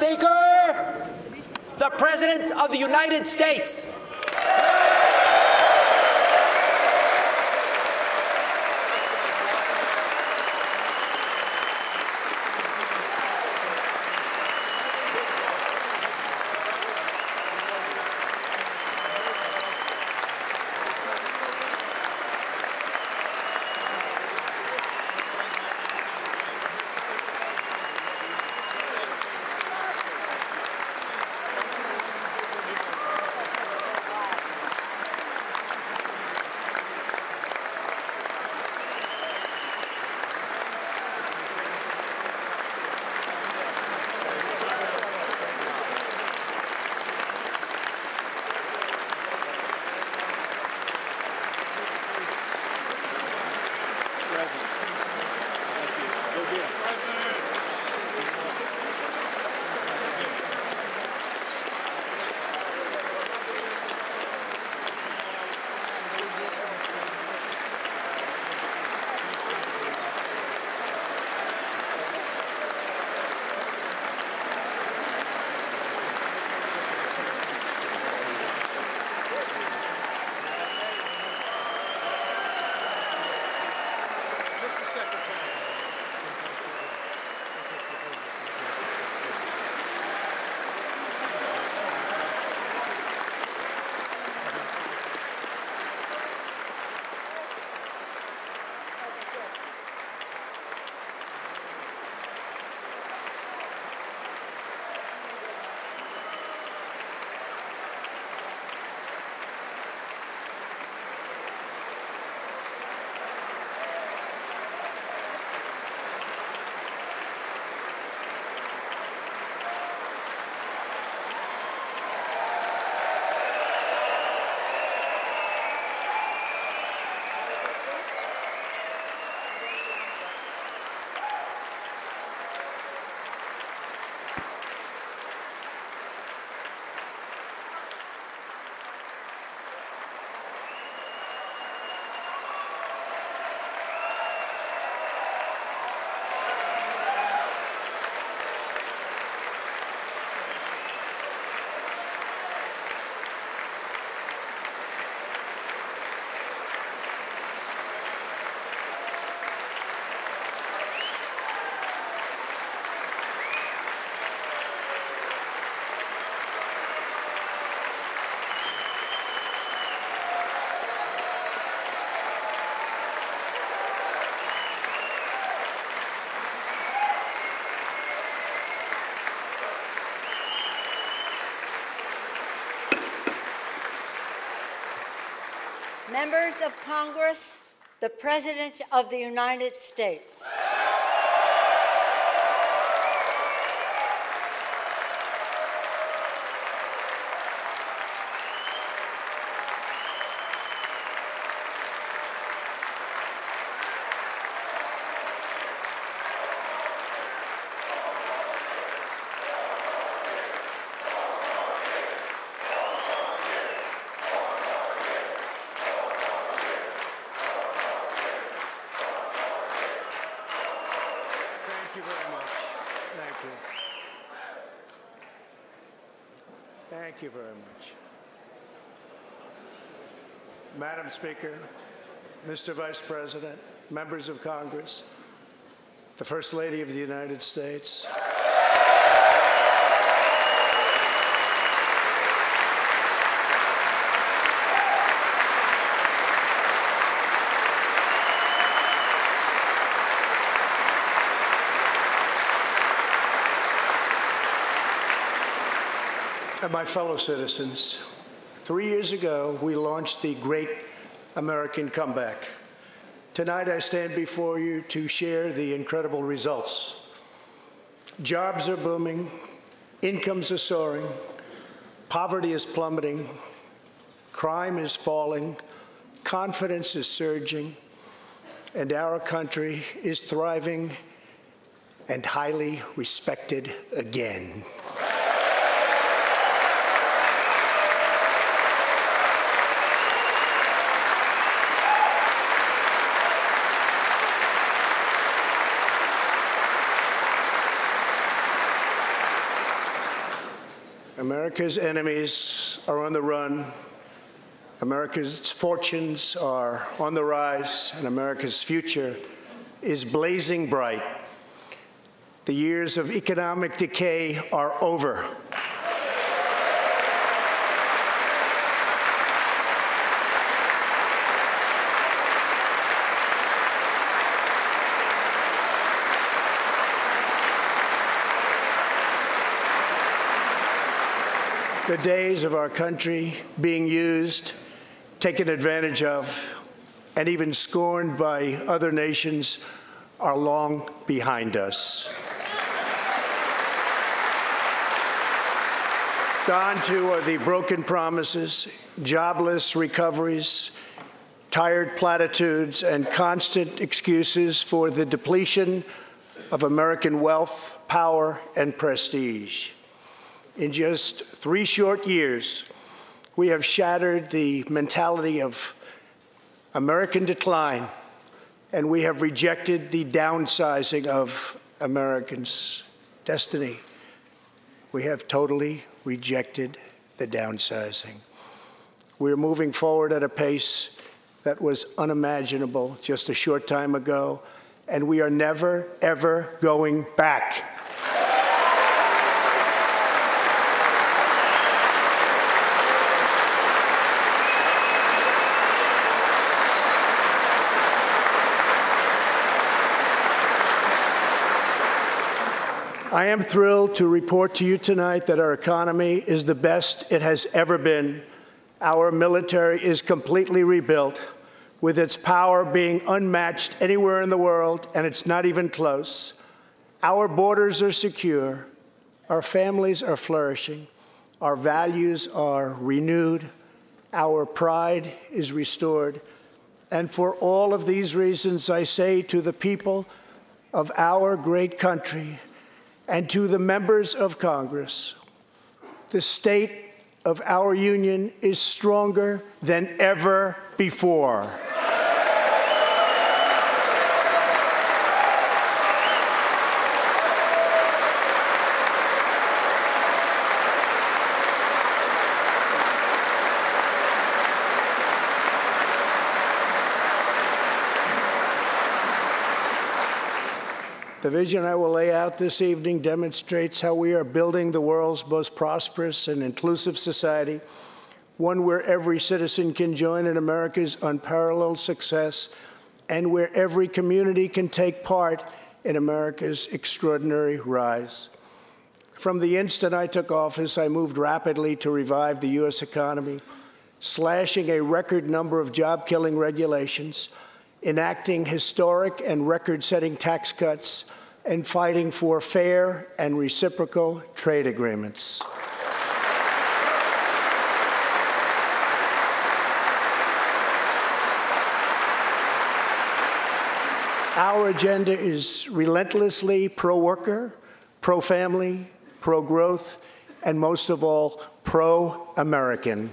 Speaker, the President of the United States. Members of Congress, the President of the United States. Thank you very much. Thank you. Thank you very much. Madam Speaker, Mr. Vice President, members of Congress, the First Lady of the United States. And my fellow citizens, 3 years ago, we launched the Great American Comeback. Tonight, I stand before you to share the incredible results. Jobs are booming, incomes are soaring, poverty is plummeting, crime is falling, confidence is surging, and our country is thriving and highly respected again. America's enemies are on the run. America's fortunes are on the rise, and America's future is blazing bright. The years of economic decay are over. The days of our country being used, taken advantage of, and even scorned by other nations are long behind us. Gone too are the broken promises, jobless recoveries, tired platitudes, and constant excuses for the depletion of American wealth, power, and prestige. In just 3 short years, we have shattered the mentality of American decline, and we have rejected the downsizing of Americans' destiny. We have totally rejected the downsizing. We're moving forward at a pace that was unimaginable just a short time ago, and we are never, ever going back. I am thrilled to report to you tonight that our economy is the best it has ever been. Our military is completely rebuilt, with its power being unmatched anywhere in the world, and it's not even close. Our borders are secure. Our families are flourishing. Our values are renewed. Our pride is restored. And for all of these reasons, I say to the people of our great country, and to the members of Congress, the state of our union is stronger than ever before. The vision I will lay out this evening demonstrates how we are building the world's most prosperous and inclusive society, one where every citizen can join in America's unparalleled success, and where every community can take part in America's extraordinary rise. From the instant I took office, I moved rapidly to revive the U.S. economy, slashing a record number of job-killing regulations, enacting historic and record-setting tax cuts, and fighting for fair and reciprocal trade agreements. Our agenda is relentlessly pro-worker, pro-family, pro-growth, and most of all, pro-American.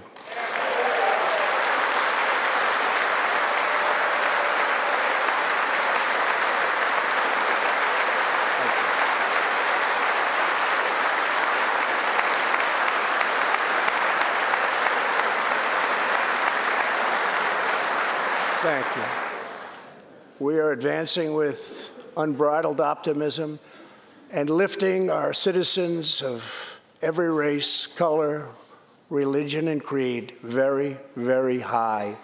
Thank you. We are advancing with unbridled optimism and lifting our citizens of every race, color, religion, and creed very, very high.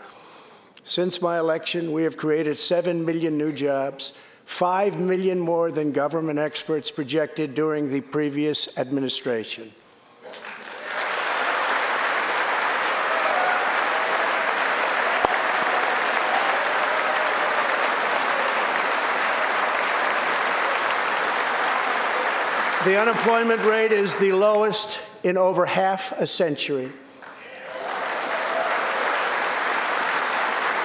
Since my election, we have created 7 million new jobs, 5 million more than government experts projected during the previous administration. The unemployment rate is the lowest in over half a century.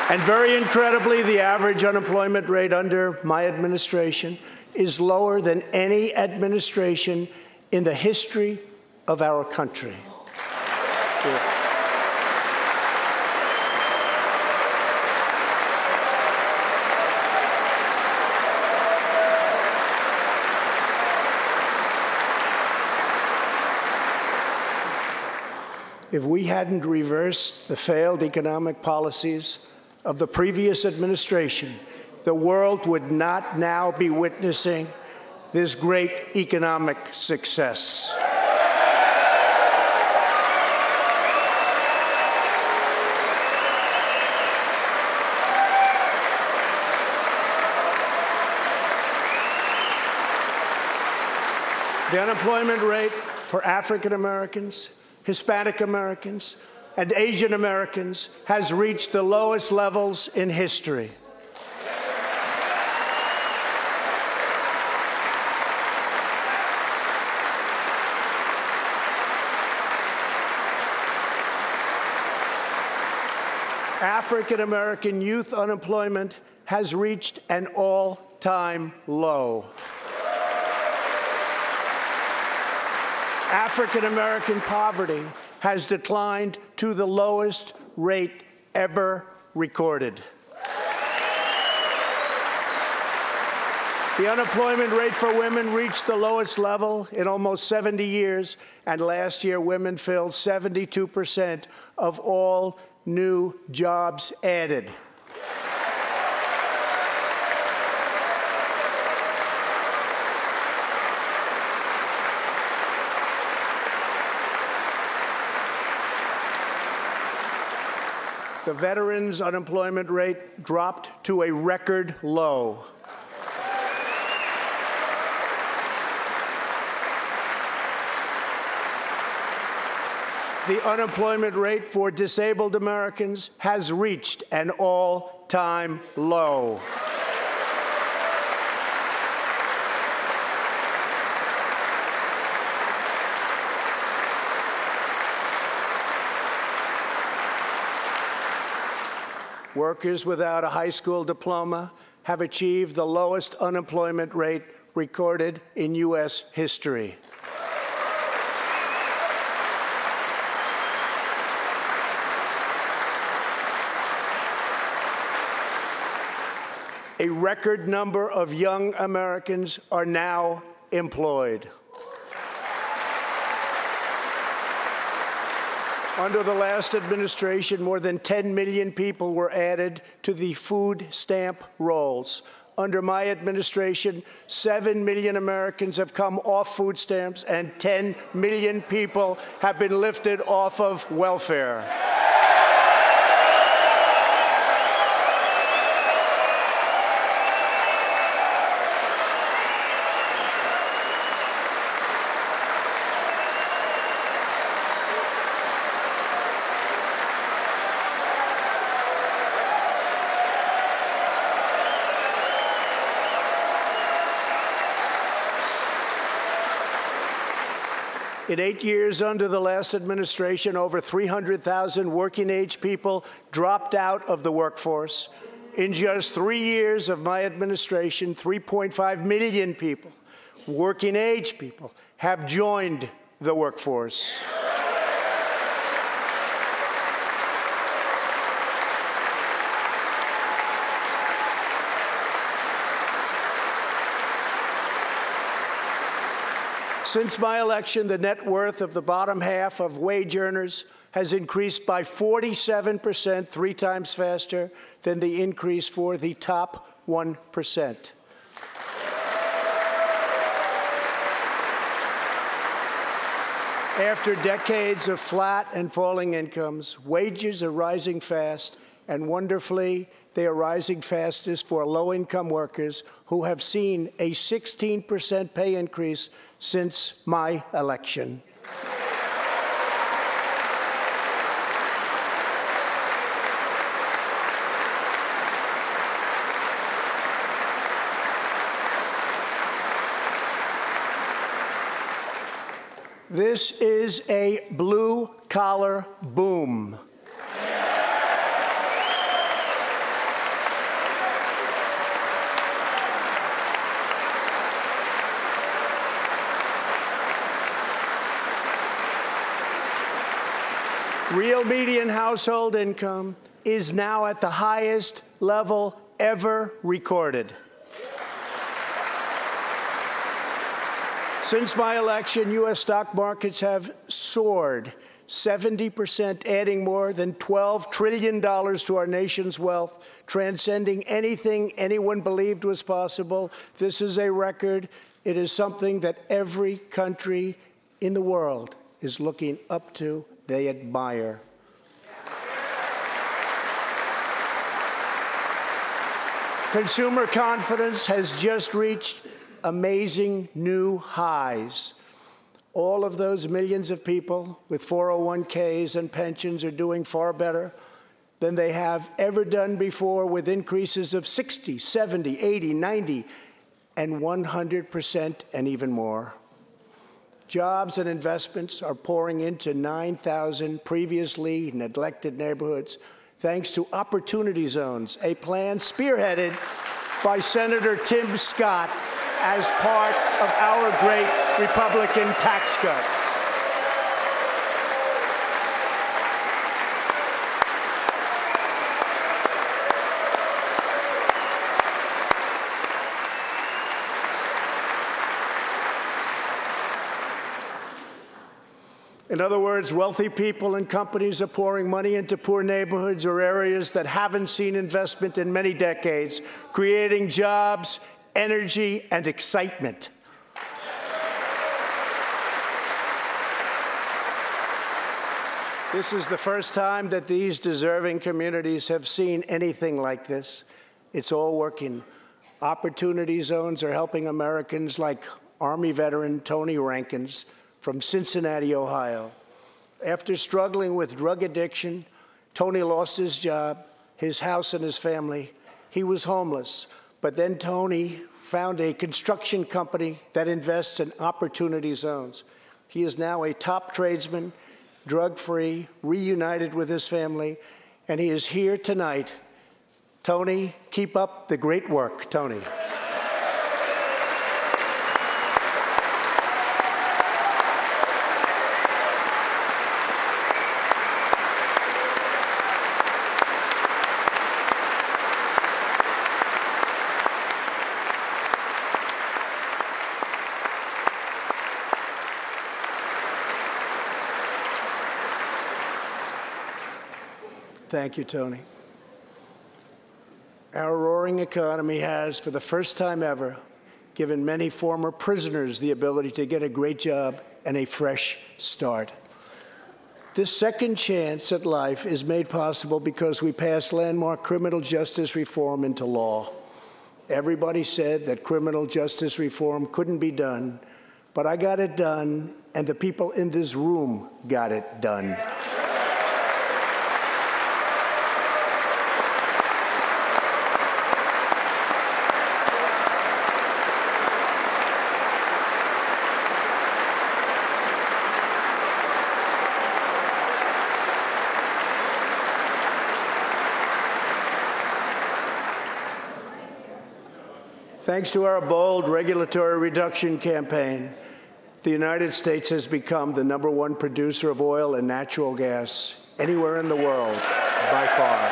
And very incredibly, the average unemployment rate under my administration is lower than any administration in the history of our country. if we hadn't reversed the failed economic policies of the previous administration, the world would not now be witnessing this great economic success. The unemployment rate for African Americans, Hispanic Americans, and Asian Americans has reached the lowest levels in history. African American youth unemployment has reached an all-time low. African American poverty has declined to the lowest rate ever recorded. The unemployment rate for women reached the lowest level in almost 70 years, and last year women filled 72% of all new jobs added. The veterans' unemployment rate dropped to a record low. The unemployment rate for disabled Americans has reached an all-time low. Workers without a high school diploma have achieved the lowest unemployment rate recorded in U.S. history. A record number of young Americans are now employed. Under the last administration, more than 10 million people were added to the food stamp rolls. Under my administration, 7 million Americans have come off food stamps, and 10 million people have been lifted off of welfare. In 8 years under the last administration, over 300,000 working-age people dropped out of the workforce. In just 3 years of my administration, 3.5 million people, working-age people, have joined the workforce. Since my election, the net worth of the bottom half of wage earners has increased by 47%, 3 times faster than the increase for the top 1%. After decades of flat and falling incomes, wages are rising fast, and wonderfully, they are rising fastest for low-income workers who have seen a 16% pay increase since my election. This is a blue-collar boom. Real median household income is now at the highest level ever recorded. Since my election, U.S. stock markets have soared 70%, adding more than $12 trillion to our nation's wealth, transcending anything anyone believed was possible. This is a record. It is something that every country in the world is looking up to. They admire. Consumer confidence has just reached amazing new highs. All of those millions of people with 401ks and pensions are doing far better than they have ever done before, with increases of 60, 70, 80, 90, and 100% and even more. Jobs and investments are pouring into 9,000 previously neglected neighborhoods, thanks to Opportunity Zones, a plan spearheaded by Senator Tim Scott as part of our great Republican tax cuts. In other words, wealthy people and companies are pouring money into poor neighborhoods or areas that haven't seen investment in many decades, creating jobs, energy, and excitement. This is the first time that these deserving communities have seen anything like this. It's all working. Opportunity Zones are helping Americans like Army veteran Tony Rankins from Cincinnati, Ohio. After struggling with drug addiction, Tony lost his job, his house, and his family. He was homeless. But then Tony found a construction company that invests in Opportunity Zones. He is now a top tradesman, drug-free, reunited with his family, and he is here tonight. Tony, keep up the great work. Tony. Thank you, Tony. Our roaring economy has, for the first time ever, given many former prisoners the ability to get a great job and a fresh start. This second chance at life is made possible because we passed landmark criminal justice reform into law. Everybody said that criminal justice reform couldn't be done, but I got it done, and the people in this room got it done. Thanks to our bold regulatory reduction campaign, the United States has become the #1 producer of oil and natural gas anywhere in the world, by far.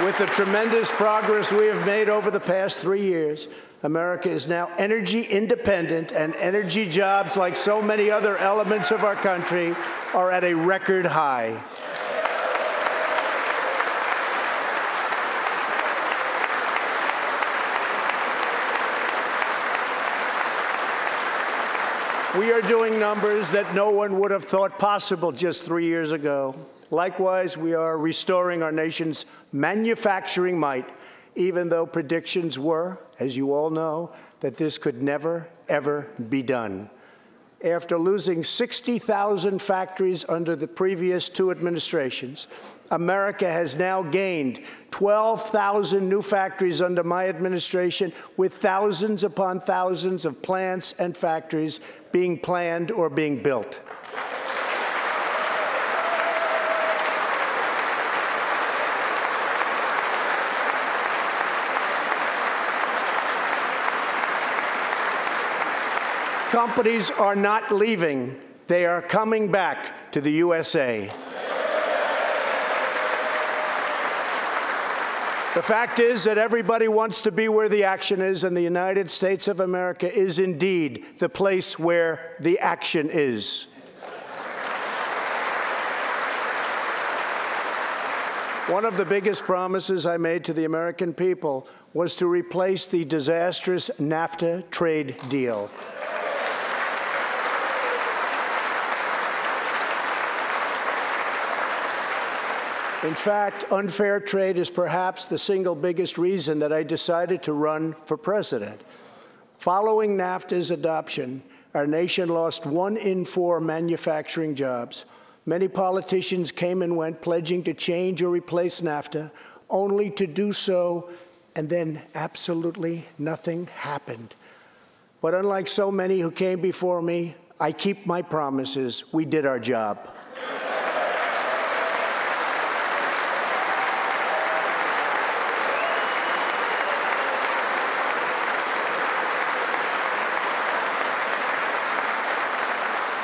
With the tremendous progress we have made over the past 3 years, America is now energy independent, and energy jobs, like so many other elements of our country, are at a record high. We are doing numbers that no one would have thought possible just 3 years ago. Likewise, we are restoring our nation's manufacturing might, even though predictions were, as you all know, that this could never, ever be done. After losing 60,000 factories under the previous 2 administrations, America has now gained 12,000 new factories under my administration, with thousands upon thousands of plants and factories being planned or being built. Companies are not leaving. They are coming back to the USA. The fact is that everybody wants to be where the action is, and the United States of America is indeed the place where the action is. One of the biggest promises I made to the American people was to replace the disastrous NAFTA trade deal. In fact, unfair trade is perhaps the single biggest reason that I decided to run for president. Following NAFTA's adoption, our nation lost 1 in 4 manufacturing jobs. Many politicians came and went, pledging to change or replace NAFTA, only to do so, and then absolutely nothing happened. But unlike so many who came before me, I keep my promises. We did our job.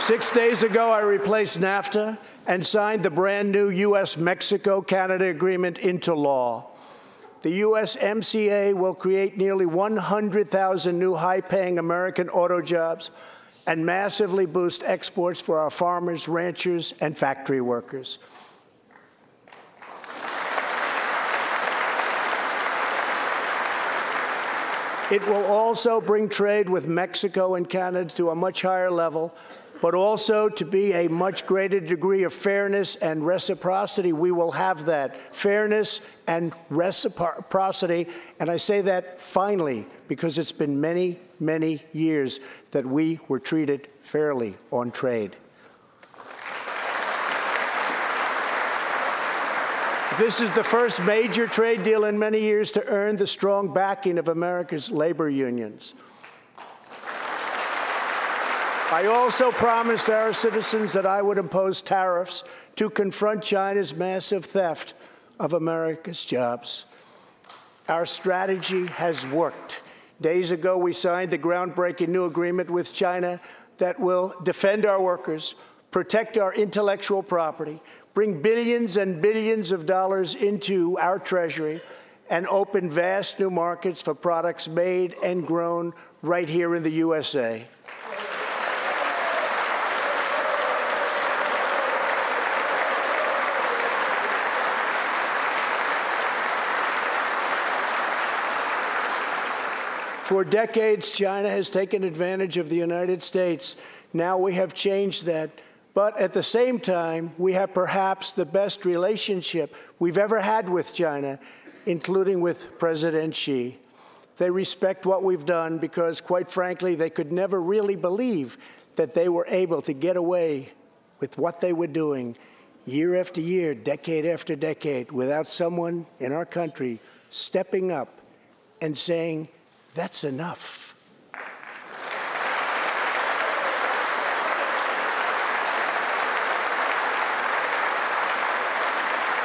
Six days ago, I replaced NAFTA and signed the brand-new U.S.-Mexico-Canada agreement into law. The USMCA will create nearly 100,000 new high-paying American auto jobs and massively boost exports for our farmers, ranchers, and factory workers. It will also bring trade with Mexico and Canada to a much higher level, but also to be a much greater degree of fairness and reciprocity. We will have that fairness and reciprocity, and I say that finally because it's been many, many years that we were treated fairly on trade. This is the first major trade deal in many years to earn the strong backing of America's labor unions. I also promised our citizens that I would impose tariffs to confront China's massive theft of America's jobs. Our strategy has worked. Days ago, we signed the groundbreaking new agreement with China that will defend our workers, protect our intellectual property, bring billions and billions of dollars into our treasury, and open vast new markets for products made and grown right here in the USA. For decades, China has taken advantage of the United States. Now we have changed that. But at the same time, we have perhaps the best relationship we've ever had with China, including with President Xi. They respect what we've done because, quite frankly, they could never really believe that they were able to get away with what they were doing year after year, decade after decade, without someone in our country stepping up and saying, "That's enough."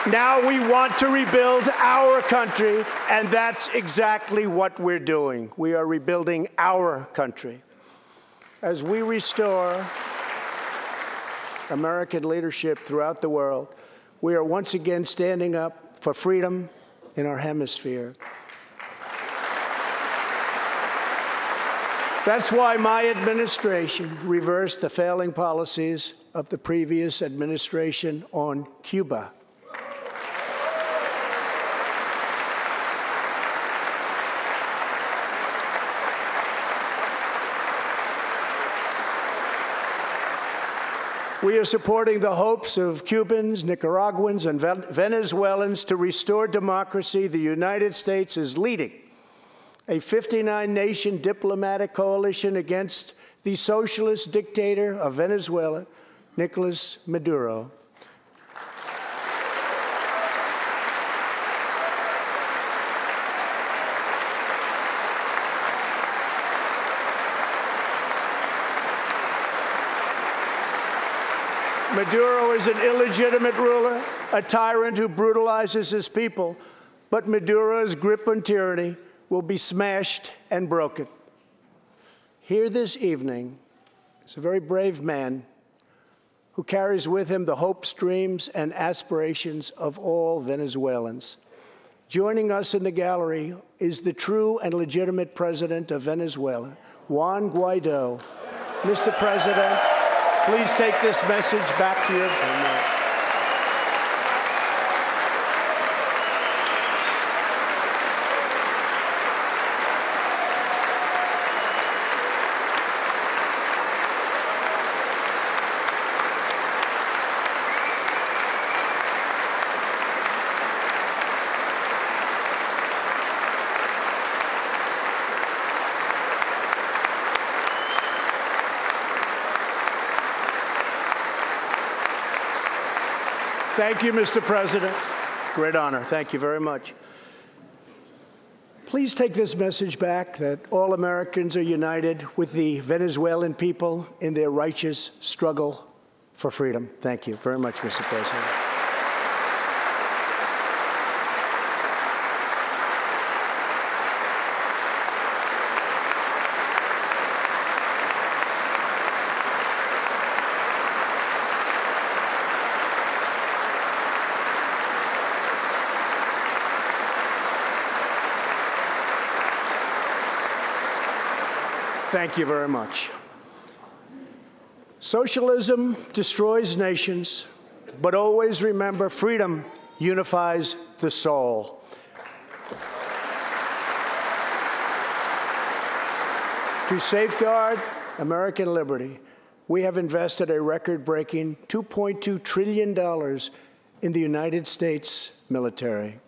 Now we want to rebuild our country, and that's exactly what we're doing. We are rebuilding our country. As we restore American leadership throughout the world, we are once again standing up for freedom in our hemisphere. That's why my administration reversed the failing policies of the previous administration on Cuba. We are supporting the hopes of Cubans, Nicaraguans, and Venezuelans to restore democracy. The United States is leading a 59-nation diplomatic coalition against the socialist dictator of Venezuela, Nicolas Maduro. Maduro is an illegitimate ruler, a tyrant who brutalizes his people, but Maduro's grip on tyranny will be smashed and broken. Here this evening is a very brave man who carries with him the hopes, dreams, and aspirations of all Venezuelans. Joining us in the gallery is the true and legitimate president of Venezuela, Juan Guaido. Mr. President, please take this message back to your homeland. Thank you, Mr. President. Great honor. Thank you very much. Please take this message back that all Americans are united with the Venezuelan people in their righteous struggle for freedom. Thank you very much, Mr. President. Thank you very much. Socialism destroys nations, but always remember, freedom unifies the soul. To safeguard American liberty, we have invested a record-breaking $2.2 trillion in the United States military.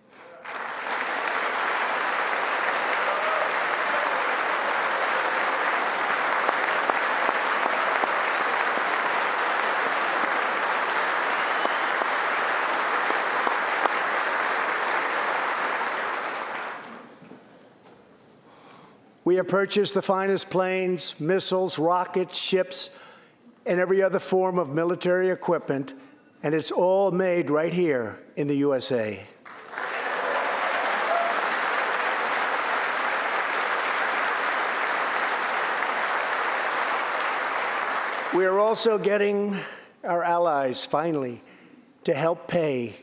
We have purchased the finest planes, missiles, rockets, ships, and every other form of military equipment, and it's all made right here in the USA. We are also getting our allies, finally, to help pay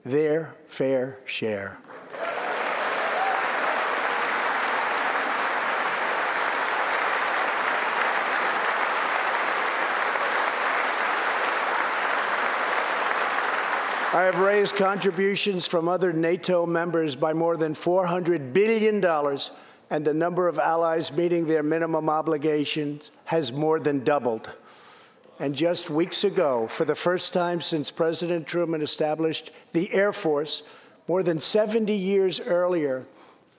their fair share. I have raised contributions from other NATO members by more than $400 billion, and the number of allies meeting their minimum obligations has more than doubled. And just weeks ago, for the first time since President Truman established the Air Force, more than 70 years earlier,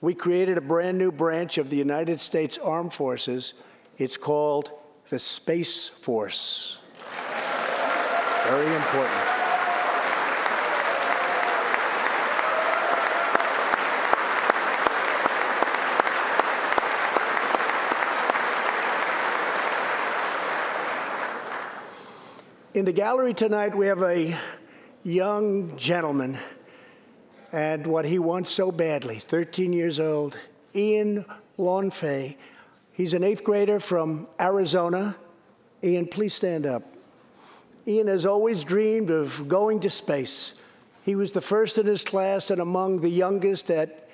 we created a brand new branch of the United States Armed Forces. It's called the Space Force. Very important. In the gallery tonight, we have a young gentleman, and what he wants so badly, 13 years old, Ian Launfay. He's an 8th grader from Arizona. Ian, please stand up. Ian has always dreamed of going to space. He was the first in his class and among the youngest at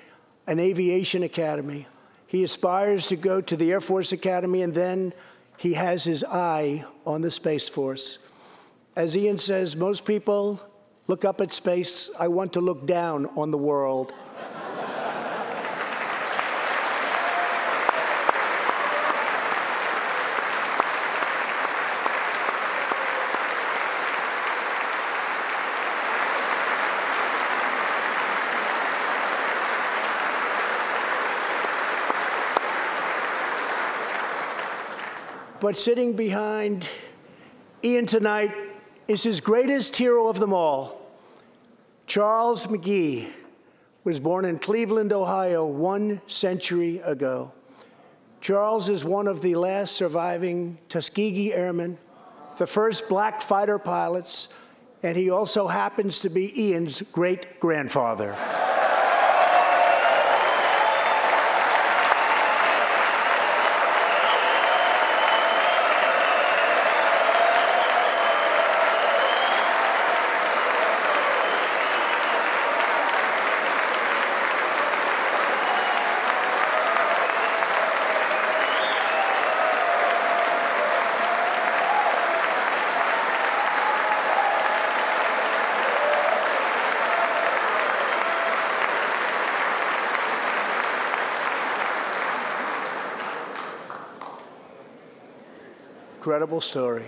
an aviation academy. He aspires to go to the Air Force Academy, and then he has his eye on the Space Force. As Ian says, most people look up at space. I want to look down on the world. But sitting behind Ian tonight is his greatest hero of them all. Charles McGee was born in Cleveland, Ohio, 1 century ago. Charles is one of the last surviving Tuskegee Airmen, the first black fighter pilots, and he also happens to be Ian's great-grandfather. incredible story.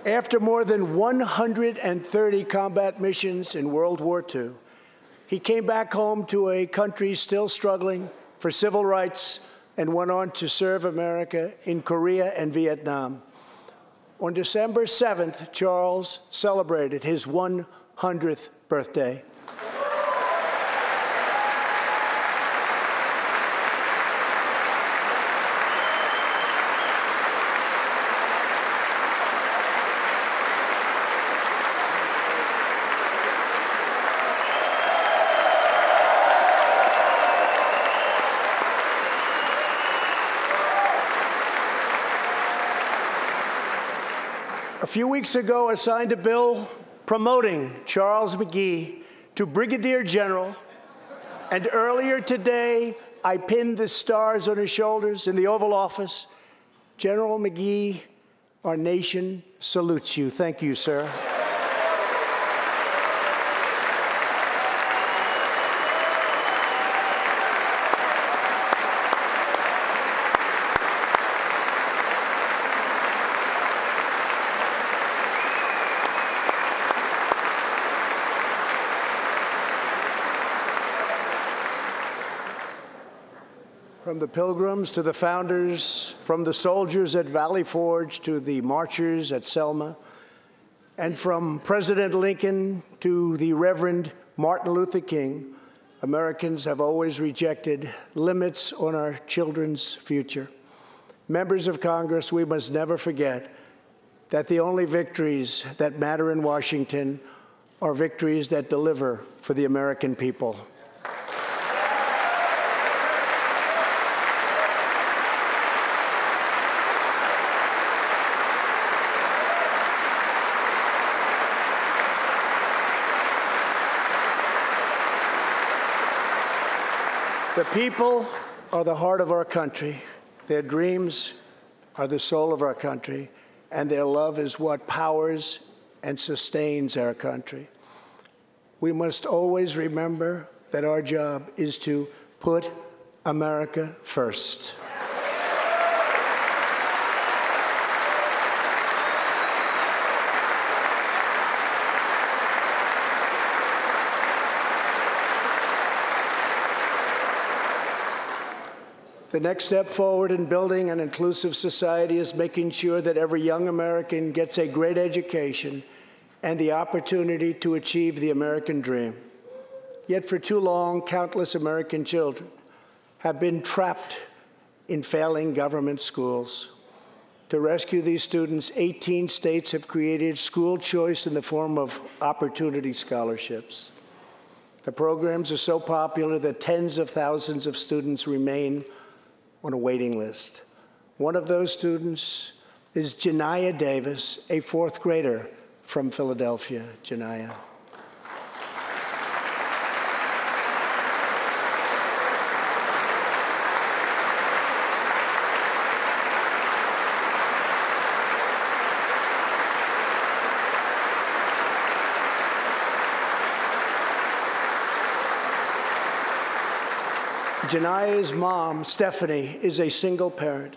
After more than 130 combat missions in World War II, he came back home to a country still struggling for civil rights and went on to serve America in Korea and Vietnam. On December 7th, Charles celebrated his 100th birthday. A few weeks ago, I signed a bill promoting Charles McGee to Brigadier General, and earlier today, I pinned the stars on his shoulders in the Oval Office. General McGee, our nation salutes you. Thank you, sir. From the Pilgrims to the founders, from the soldiers at Valley Forge to the marchers at Selma, and from President Lincoln to the Reverend Martin Luther King, Americans have always rejected limits on our children's future. Members of Congress, we must never forget that the only victories that matter in Washington are victories that deliver for the American people. The people are the heart of our country. Their dreams are the soul of our country, and their love is what powers and sustains our country. We must always remember that our job is to put America first. The next step forward in building an inclusive society is making sure that every young American gets a great education and the opportunity to achieve the American dream. Yet for too long, countless American children have been trapped in failing government schools. To rescue these students, 18 states have created school choice in the form of opportunity scholarships. The programs are so popular that tens of thousands of students remain on a waiting list. One of those students is Janiyah Davis, a fourth grader from Philadelphia. Janiyah. Janiyah's mom, Stephanie, is a single parent.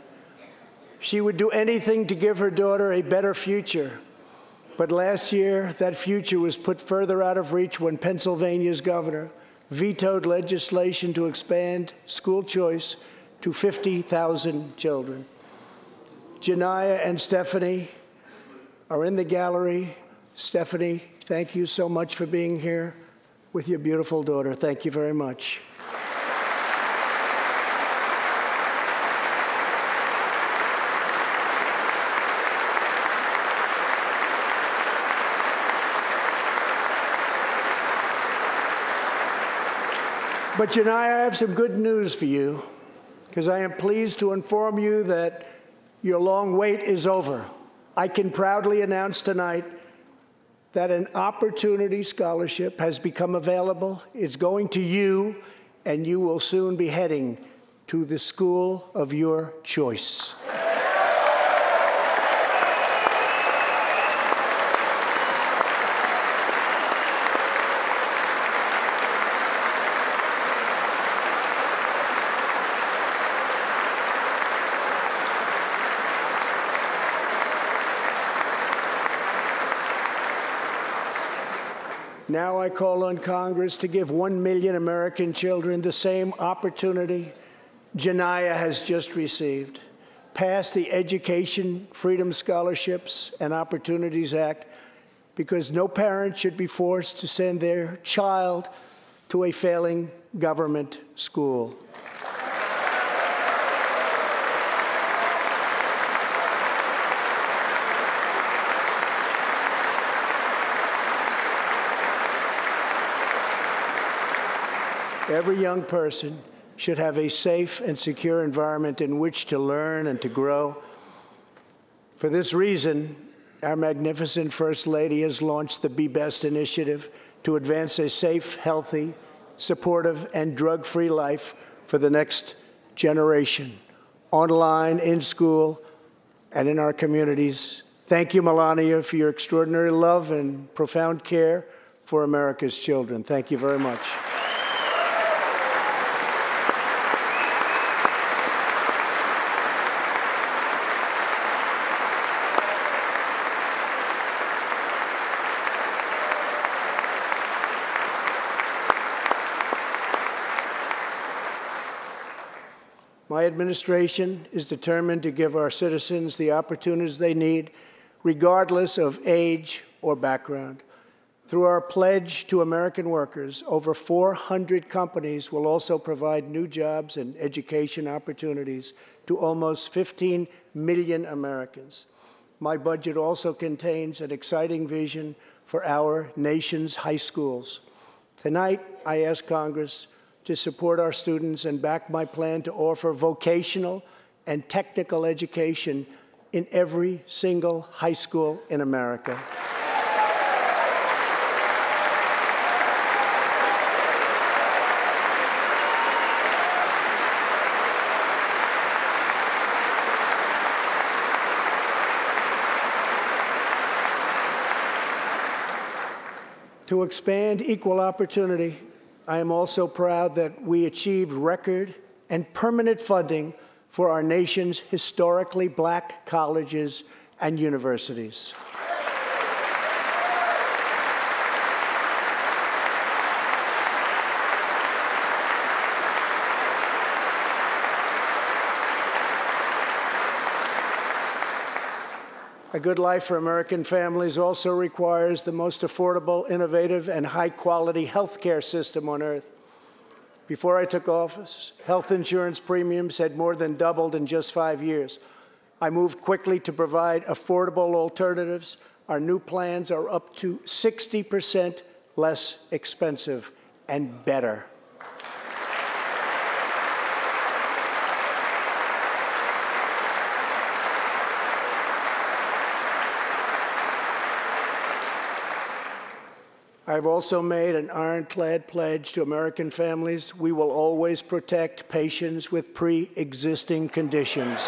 She would do anything to give her daughter a better future. But last year, that future was put further out of reach when Pennsylvania's governor vetoed legislation to expand school choice to 50,000 children. Janiyah and Stephanie are in the gallery. Stephanie, thank you so much for being here with your beautiful daughter. Thank you very much. But Janiyah, I have some good news for you, because I am pleased to inform you that your long wait is over. I can proudly announce tonight that an opportunity scholarship has become available. It's going to you, and you will soon be heading to the school of your choice. Now I call on Congress to give 1 million American children the same opportunity Janiyah has just received. Pass the Education Freedom Scholarships and Opportunities Act, because no parent should be forced to send their child to a failing government school. Every young person should have a safe and secure environment in which to learn and to grow. For this reason, our magnificent First Lady has launched the Be Best initiative to advance a safe, healthy, supportive, and drug-free life for the next generation, online, in school, and in our communities. Thank you, Melania, for your extraordinary love and profound care for America's children. Thank you very much. My administration is determined to give our citizens the opportunities they need, regardless of age or background. Through our pledge to American workers, over 400 companies will also provide new jobs and education opportunities to almost 15 million Americans. My budget also contains an exciting vision for our nation's high schools. Tonight, I ask Congress to support our students and back my plan to offer vocational and technical education in every single high school in America. To expand equal opportunity, I am also proud that we achieved record and permanent funding for our nation's historically black colleges and universities. A good life for American families also requires the most affordable, innovative, and high-quality health care system on earth. Before I took office, health insurance premiums had more than doubled in just 5 years. I moved quickly to provide affordable alternatives. Our new plans are up to 60% less expensive and better. I've also made an ironclad pledge to American families. We will always protect patients with pre-existing conditions.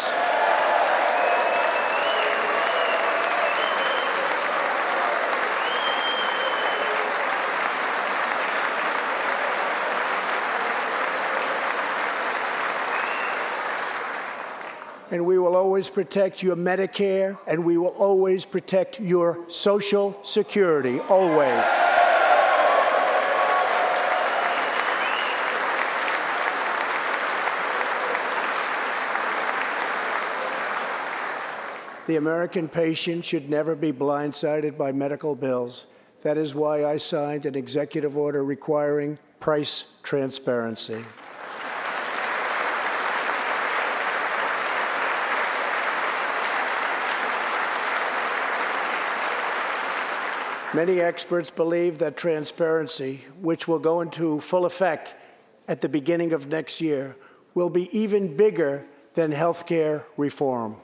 And we will always protect your Medicare, and we will always protect your Social Security, always. The American patient should never be blindsided by medical bills. That is why I signed an executive order requiring price transparency. Many experts believe that transparency, which will go into full effect at the beginning of next year, will be even bigger than health care reform.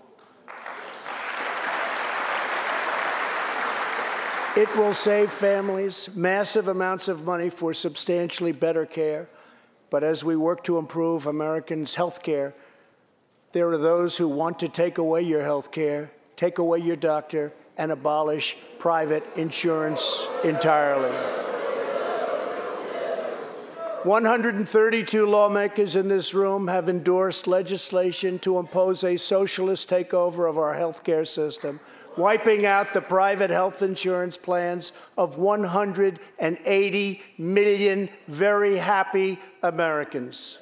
It will save families massive amounts of money for substantially better care. But as we work to improve Americans' health care, there are those who want to take away your health care, take away your doctor, and abolish private insurance entirely. 132 lawmakers in this room have endorsed legislation to impose a socialist takeover of our health care system, wiping out the private health insurance plans of 180 million very happy Americans.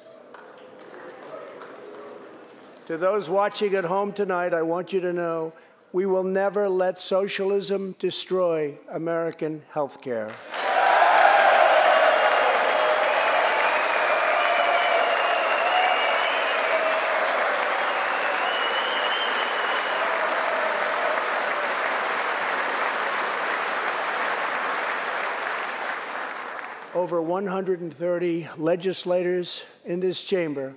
To those watching at home tonight, I want you to know we will never let socialism destroy American health care. Over 130 legislators in this chamber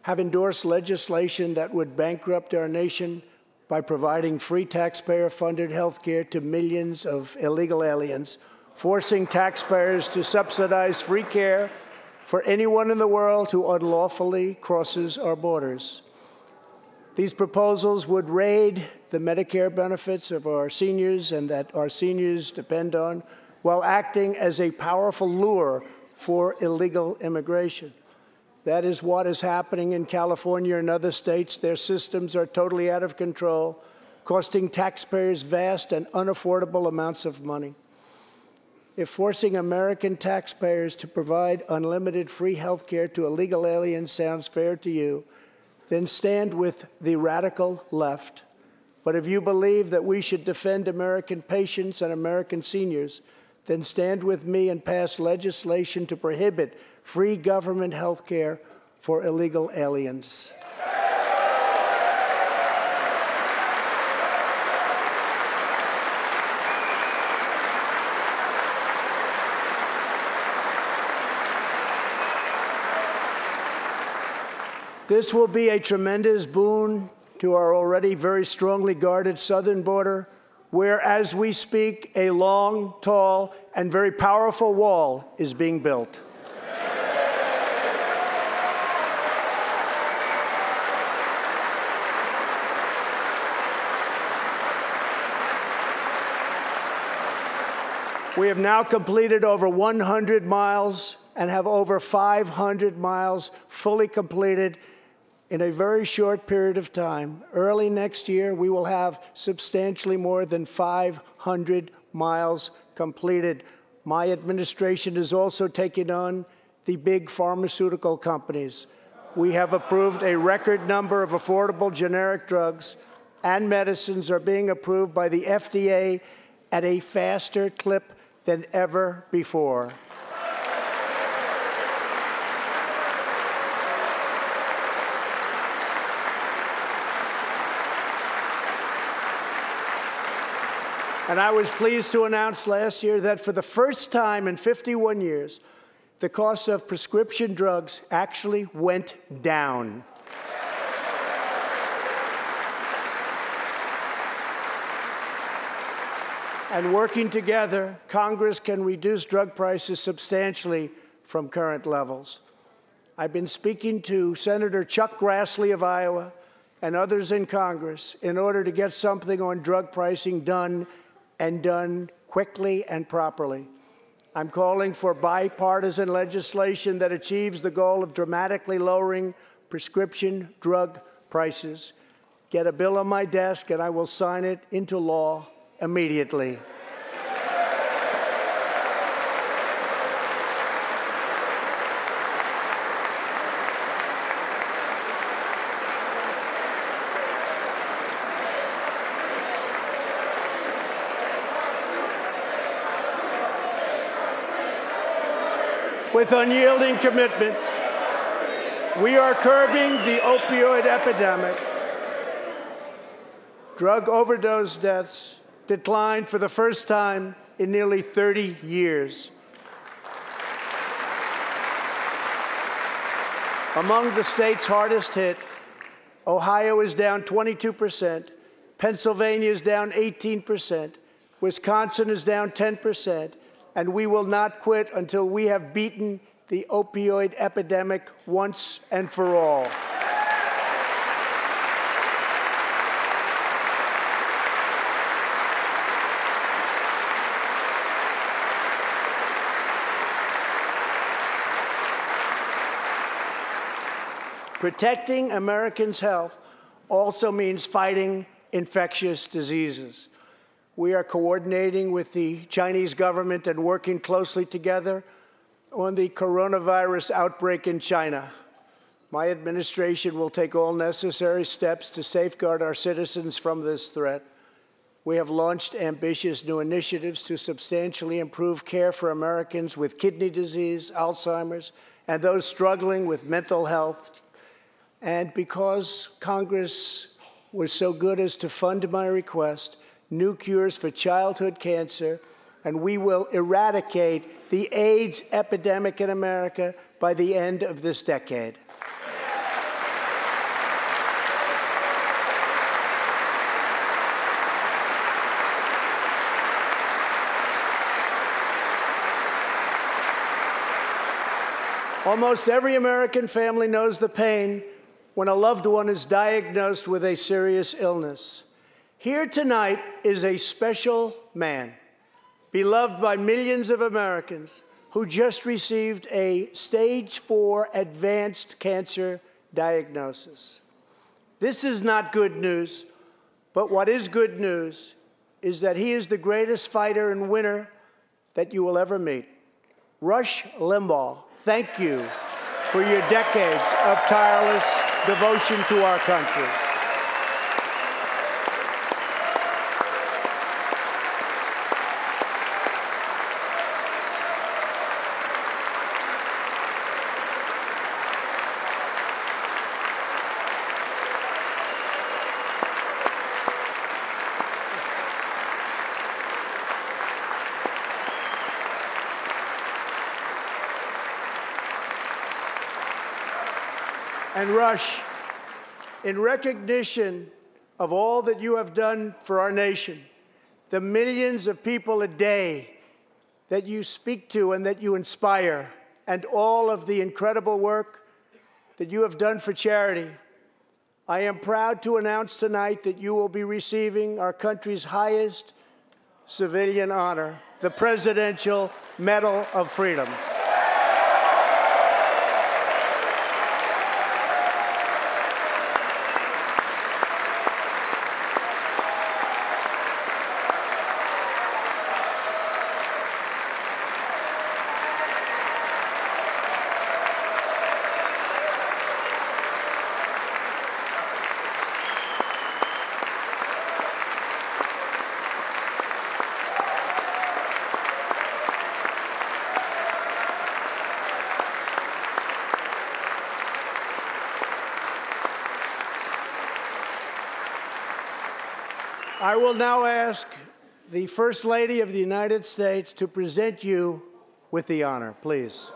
have endorsed legislation that would bankrupt our nation by providing free taxpayer-funded health care to millions of illegal aliens, forcing taxpayers to subsidize free care for anyone in the world who unlawfully crosses our borders. These proposals would raid the Medicare benefits of our seniors and that our seniors depend on, while acting as a powerful lure for illegal immigration. That is what is happening in California and other states. Their systems are totally out of control, costing taxpayers vast and unaffordable amounts of money. If forcing American taxpayers to provide unlimited free health care to illegal aliens sounds fair to you, then stand with the radical left. But if you believe that we should defend American patients and American seniors, then stand with me and pass legislation to prohibit free government health care for illegal aliens. This will be a tremendous boon to our already very strongly guarded southern border, where, as we speak, a long, tall, and very powerful wall is being built. We have now completed over 100 miles and have over 500 miles fully completed in a very short period of time. Early next year, we will have substantially more than 500 miles completed. My administration is also taking on the big pharmaceutical companies. We have approved a record number of affordable generic drugs, and medicines are being approved by the FDA at a faster clip than ever before. And I was pleased to announce last year that for the first time in 51 years, the cost of prescription drugs actually went down. And working together, Congress can reduce drug prices substantially from current levels. I've been speaking to Senator Chuck Grassley of Iowa and others in Congress in order to get something on drug pricing done, and done quickly and properly. I'm calling for bipartisan legislation that achieves the goal of dramatically lowering prescription drug prices. Get a bill on my desk, and I will sign it into law immediately. With unyielding commitment, we are curbing the opioid epidemic. Drug overdose deaths declined for the first time in nearly 30 years. Among the states hardest hit, Ohio is down 22%, Pennsylvania is down 18%, Wisconsin is down 10%, and we will not quit until we have beaten the opioid epidemic once and for all. Protecting Americans' health also means fighting infectious diseases. We are coordinating with the Chinese government and working closely together on the coronavirus outbreak in China. My administration will take all necessary steps to safeguard our citizens from this threat. We have launched ambitious new initiatives to substantially improve care for Americans with kidney disease, Alzheimer's, and those struggling with mental health. And because Congress was so good as to fund my request, new cures for childhood cancer, and we will eradicate the AIDS epidemic in America by the end of this decade. Almost every American family knows the pain when a loved one is diagnosed with a serious illness. Here tonight is a special man, beloved by millions of Americans, who just received a stage 4 advanced cancer diagnosis. This is not good news, but what is good news is that he is the greatest fighter and winner that you will ever meet. Rush Limbaugh, thank you for your decades of tireless devotion to our country. And Rush, in recognition of all that you have done for our nation, the millions of people a day that you speak to and that you inspire, and all of the incredible work that you have done for charity, I am proud to announce tonight that you will be receiving our country's highest civilian honor, the Presidential Medal of Freedom. I will now ask the First Lady of the United States to present you with the honor, please.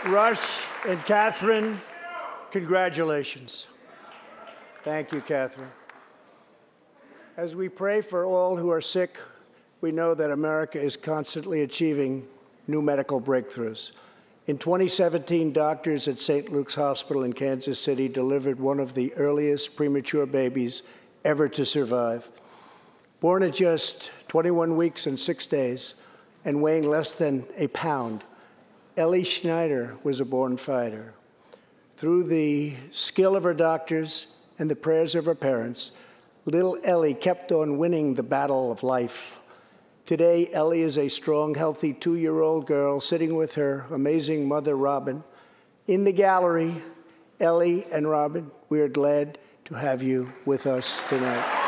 Rush and Catherine, congratulations. Thank you, Catherine. As we pray for all who are sick, we know that America is constantly achieving new medical breakthroughs. In 2017, doctors at St. Luke's Hospital in Kansas City delivered one of the earliest premature babies ever to survive. Born at just 21 weeks and 6 days and weighing less than a pound, Ellie Schneider was a born fighter. Through the skill of her doctors and the prayers of her parents, little Ellie kept on winning the battle of life. Today, Ellie is a strong, healthy 2-year-old girl sitting with her amazing mother, Robin, In the gallery, Ellie and Robin, we are glad to have you with us tonight.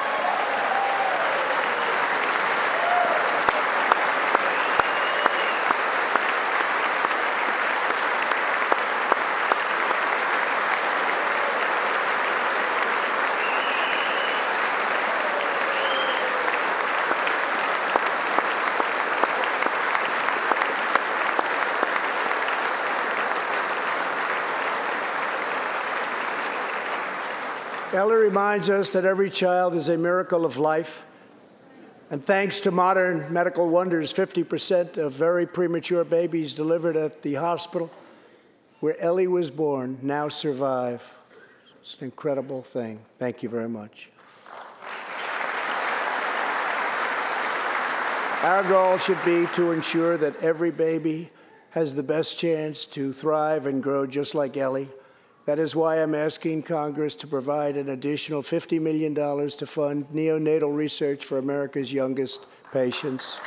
Ellie reminds us that every child is a miracle of life. And thanks to modern medical wonders, 50% of very premature babies delivered at the hospital where Ellie was born now survive. It's an incredible thing. Thank you very much. Our goal should be to ensure that every baby has the best chance to thrive and grow just like Ellie. That is why I'm asking Congress to provide an additional $50 million to fund neonatal research for America's youngest patients.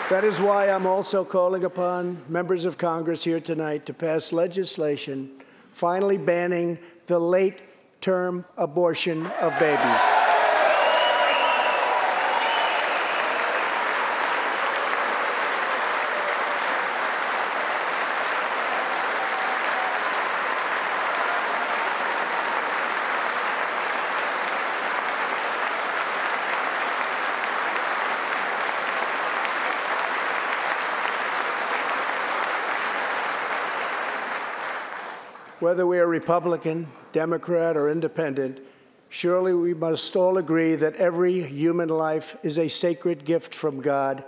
That is why I'm also calling upon members of Congress here tonight to pass legislation finally banning the late-term abortion of babies. Whether we are Republican, Democrat, or Independent, surely we must all agree that every human life is a sacred gift from God.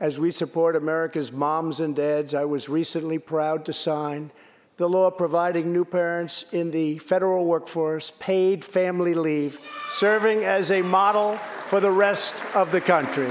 As we support America's moms and dads, I was recently proud to sign the law providing new parents in the federal workforce paid family leave, serving as a model for the rest of the country.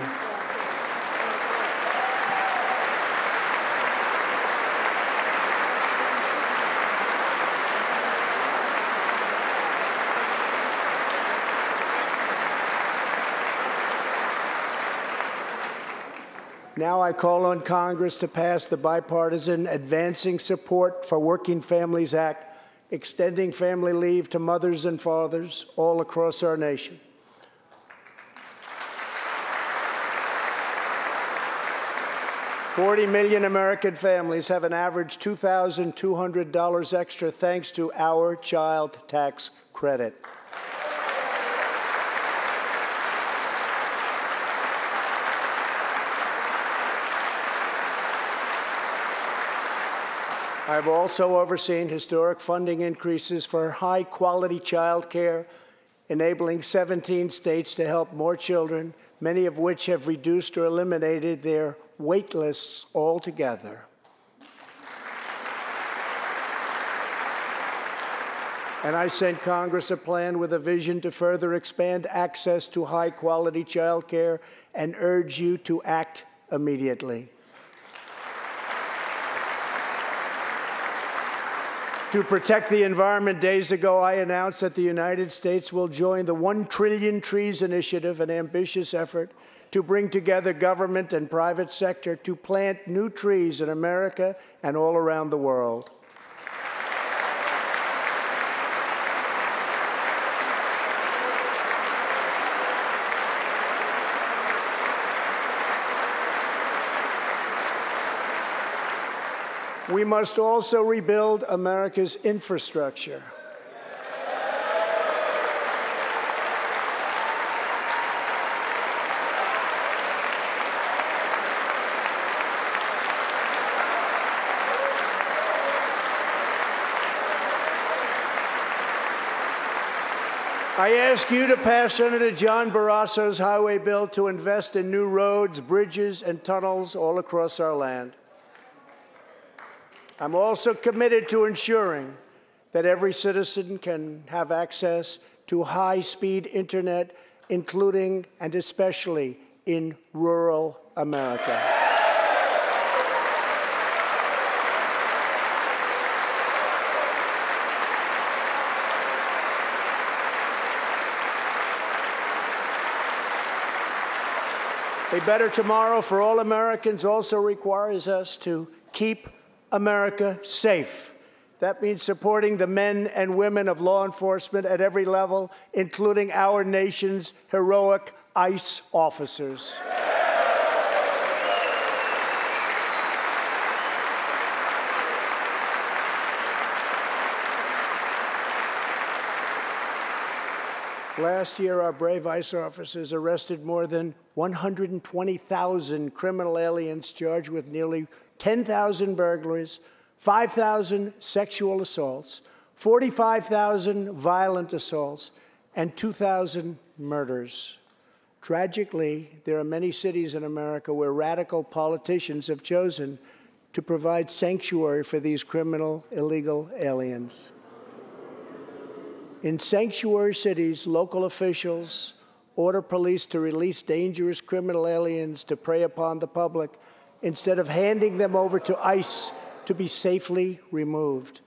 Now I call on Congress to pass the bipartisan Advancing Support for Working Families Act, extending family leave to mothers and fathers all across our nation. $40 million American families have an average $2,200 extra thanks to our child tax credit. I've also overseen historic funding increases for high-quality child care, enabling 17 states to help more children, many of which have reduced or eliminated their wait lists altogether. And I sent Congress a plan with a vision to further expand access to high-quality child care and urge you to act immediately. To protect the environment, days ago I announced that the United States will join the 1 Trillion Trees Initiative, an ambitious effort to bring together government and private sector to plant new trees in America and all around the world. We must also rebuild America's infrastructure. I ask you to pass Senator John Barrasso's highway bill to invest in new roads, bridges, and tunnels all across our land. I'm also committed to ensuring that every citizen can have access to high-speed internet, including and especially in rural America. A better tomorrow for all Americans also requires us to keep America safe. That means supporting the men and women of law enforcement at every level, including our nation's heroic ICE officers. Last year, our brave ICE officers arrested more than 120,000 criminal aliens charged with nearly 10,000 burglaries, 5,000 sexual assaults, 45,000 violent assaults, and 2,000 murders. Tragically, there are many cities in America where radical politicians have chosen to provide sanctuary for these criminal illegal aliens. In sanctuary cities, local officials order police to release dangerous criminal aliens to prey upon the public instead of handing them over to ICE to be safely removed.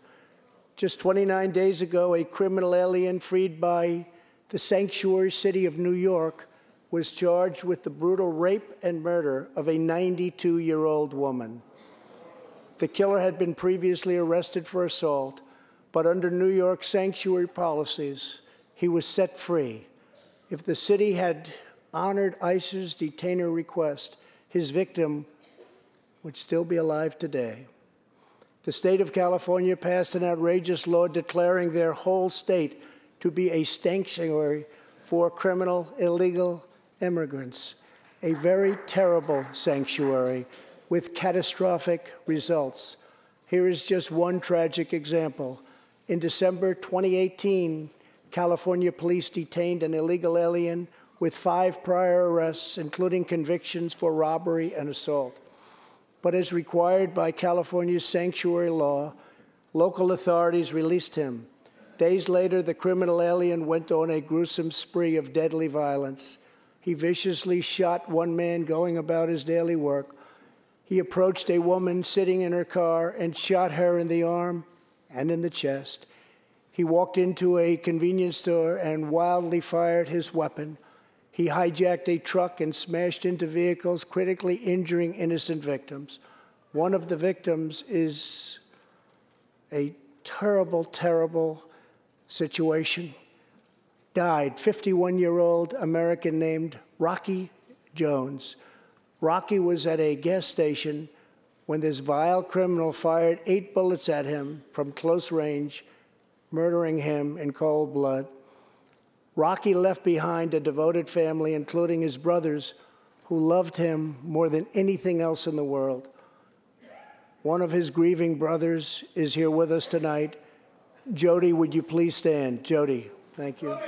Just 29 days ago, a criminal alien freed by the sanctuary city of New York was charged with the brutal rape and murder of a 92-year-old woman. The killer had been previously arrested for assault, but under New York sanctuary policies, he was set free. If the city had honored ICE's detainer request, his victim would still be alive today. The state of California passed an outrageous law declaring their whole state to be a sanctuary for criminal illegal immigrants, a very terrible sanctuary with catastrophic results. Here is just one tragic example. In December 2018, California police detained an illegal alien with 5 prior arrests, including convictions for robbery and assault. But as required by California's sanctuary law, local authorities released him. Days later, the criminal alien went on a gruesome spree of deadly violence. He viciously shot one man going about his daily work. He approached a woman sitting in her car and shot her in the arm and in the chest. He walked into a convenience store and wildly fired his weapon. He hijacked a truck and smashed into vehicles, critically injuring innocent victims. One of the victims is a terrible, terrible situation. Died, 51-year-old American named Rocky Jones. Rocky was at a gas station when this vile criminal fired 8 bullets at him from close range, murdering him in cold blood. Rocky left behind a devoted family, including his brothers, who loved him more than anything else in the world. One of his grieving brothers is here with us tonight. Jody, would you please stand? Jody, thank you.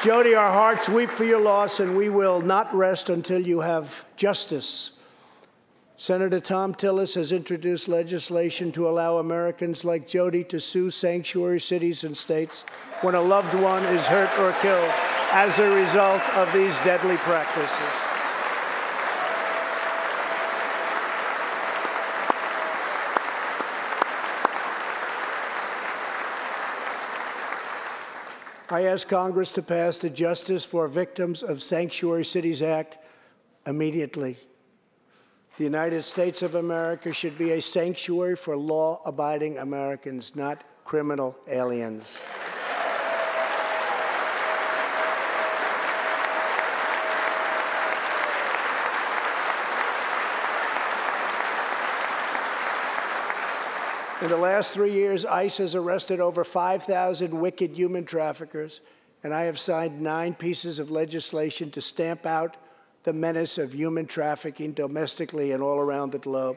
Jody, our hearts weep for your loss, and we will not rest until you have justice. Senator Thom Tillis has introduced legislation to allow Americans like Jody to sue sanctuary cities and states when a loved one is hurt or killed as a result of these deadly practices. I ask Congress to pass the Justice for Victims of Sanctuary Cities Act immediately. The United States of America should be a sanctuary for law-abiding Americans, not criminal aliens. In the last 3 years, ICE has arrested over 5,000 wicked human traffickers, and I have signed 9 pieces of legislation to stamp out the menace of human trafficking domestically and all around the globe.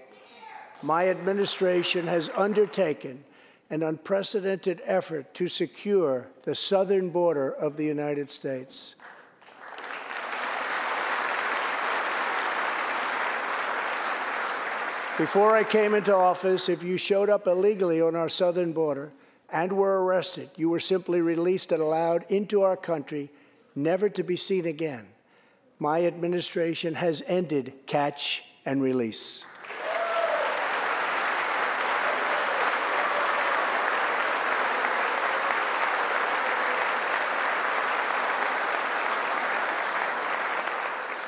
My administration has undertaken an unprecedented effort to secure the southern border of the United States. Before I came into office, if you showed up illegally on our southern border and were arrested, you were simply released and allowed into our country never to be seen again. My administration has ended catch and release.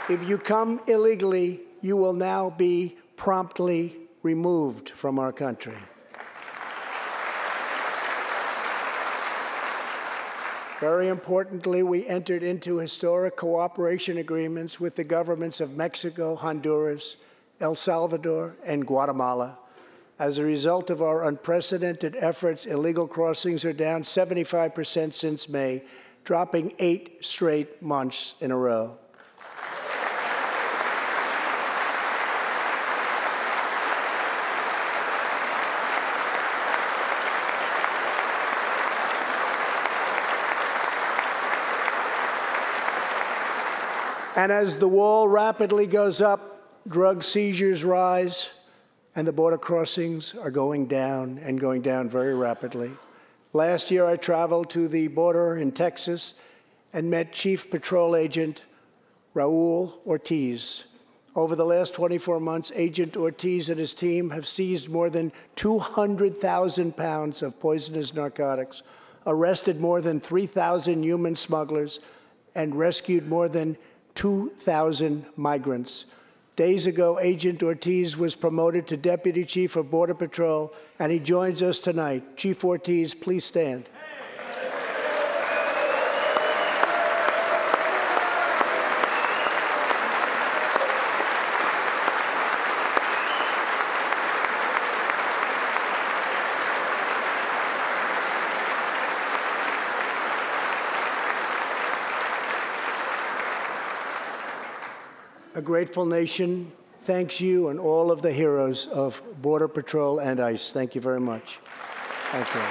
If you come illegally, you will now be promptly removed from our country. Very importantly, we entered into historic cooperation agreements with the governments of Mexico, Honduras, El Salvador, and Guatemala. As a result of our unprecedented efforts, illegal crossings are down 75% since May, dropping 8 straight months in a row. And as the wall rapidly goes up, drug seizures rise, and the border crossings are going down and going down very rapidly. Last year, I traveled to the border in Texas and met Chief Patrol Agent Raul Ortiz. Over the last 24 months, Agent Ortiz and his team have seized more than 200,000 pounds of poisonous narcotics, arrested more than 3,000 human smugglers, and rescued more than 2,000 migrants. Days ago, Agent Ortiz was promoted to Deputy Chief of Border Patrol, and he joins us tonight. Chief Ortiz, please stand. A grateful nation thanks you and all of the heroes of Border Patrol and ICE. Thank you very much. Thank you.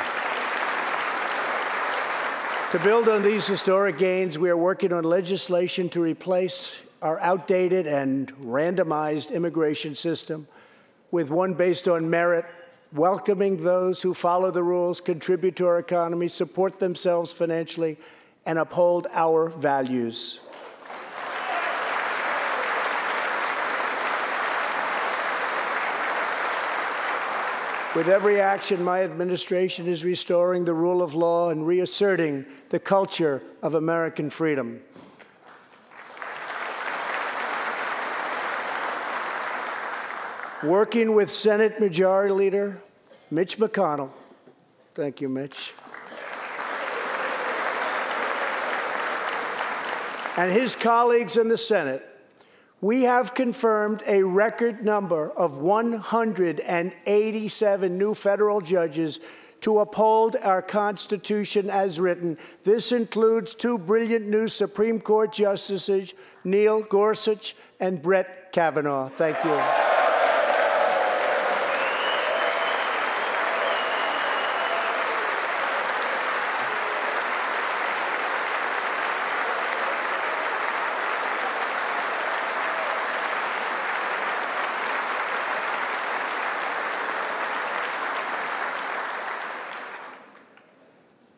To build on these historic gains, we are working on legislation to replace our outdated and randomized immigration system with one based on merit, welcoming those who follow the rules, contribute to our economy, support themselves financially, and uphold our values. With every action, my administration is restoring the rule of law and reasserting the culture of American freedom. Working with Senate Majority Leader Mitch McConnell, thank you, Mitch, and his colleagues in the Senate, we have confirmed a record number of 187 new federal judges to uphold our Constitution as written. This includes 2 brilliant new Supreme Court justices, Neil Gorsuch and Brett Kavanaugh. Thank you.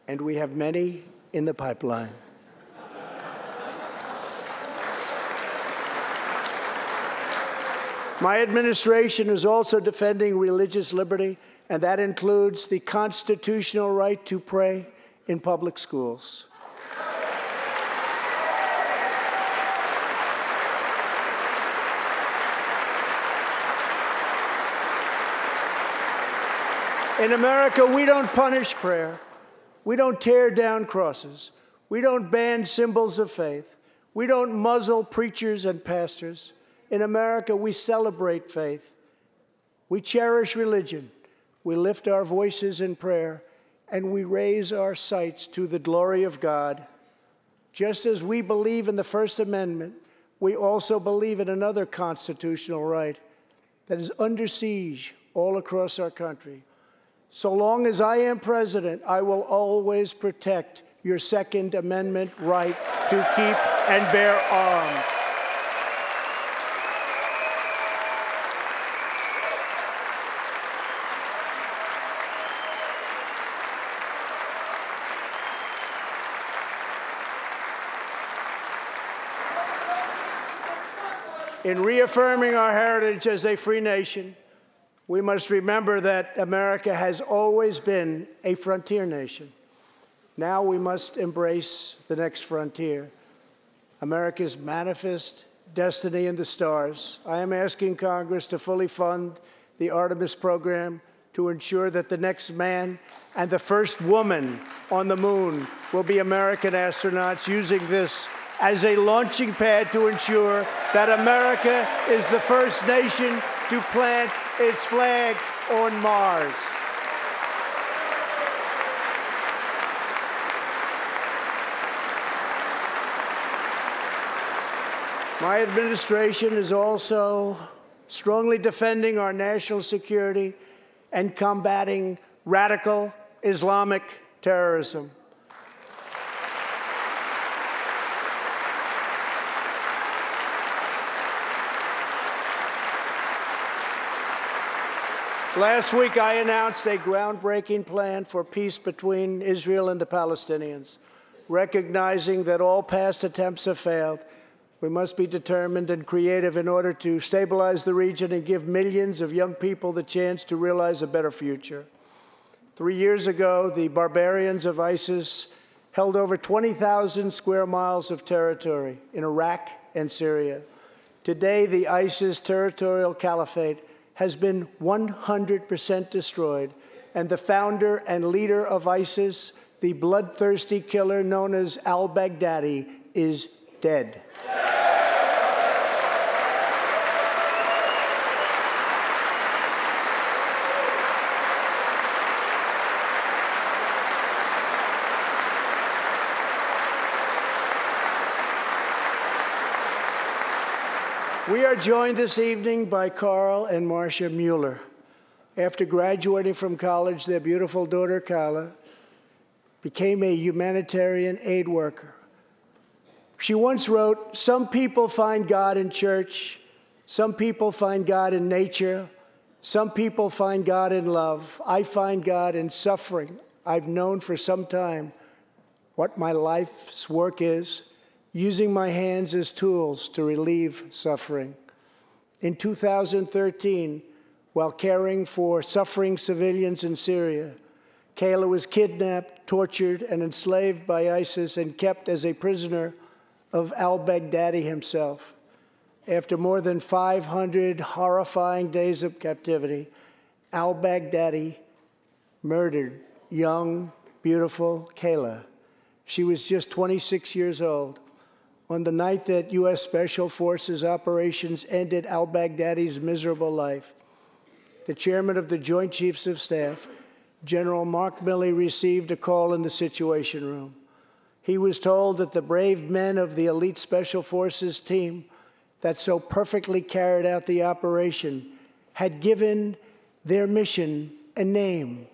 And we have many in the pipeline. My administration is also defending religious liberty, and that includes the constitutional right to pray in public schools. In America, we don't punish prayer. We don't tear down crosses. We don't ban symbols of faith. We don't muzzle preachers and pastors. In America, we celebrate faith. We cherish religion. We lift our voices in prayer, and we raise our sights to the glory of God. Just as we believe in the First Amendment, we also believe in another constitutional right that is under siege all across our country. So long as I am president, I will always protect your Second Amendment right to keep and bear arms. In reaffirming our heritage as a free nation, we must remember that America has always been a frontier nation. Now we must embrace the next frontier, America's manifest destiny in the stars. I am asking Congress to fully fund the Artemis program to ensure that the next man and the first woman on the moon will be American astronauts, using this as a launching pad to ensure that America is the first nation to plant its flag on Mars. My administration is also strongly defending our national security and combating radical Islamic terrorism. Last week, I announced a groundbreaking plan for peace between Israel and the Palestinians. Recognizing that all past attempts have failed, we must be determined and creative in order to stabilize the region and give millions of young people the chance to realize a better future. 3 years ago, the barbarians of ISIS held over 20,000 square miles of territory in Iraq and Syria. Today, the ISIS territorial caliphate has been 100% destroyed, and the founder and leader of ISIS, the bloodthirsty killer known as al-Baghdadi, is dead. We are joined this evening by Carl and Marcia Mueller. After graduating from college, their beautiful daughter, Carla, became a humanitarian aid worker. She once wrote, "Some people find God in church, some people find God in nature, some people find God in love. I find God in suffering. I've known for some time what my life's work is, using my hands as tools to relieve suffering." In 2013, while caring for suffering civilians in Syria, Kayla was kidnapped, tortured, and enslaved by ISIS and kept as a prisoner of al-Baghdadi himself. After more than 500 horrifying days of captivity, al-Baghdadi murdered young, beautiful Kayla. She was just 26 years old. On the night that U.S. Special Forces operations ended al-Baghdadi's miserable life, the chairman of the Joint Chiefs of Staff, General Mark Milley, received a call in the Situation Room. He was told that the brave men of the elite Special Forces team that so perfectly carried out the operation had given their mission a name,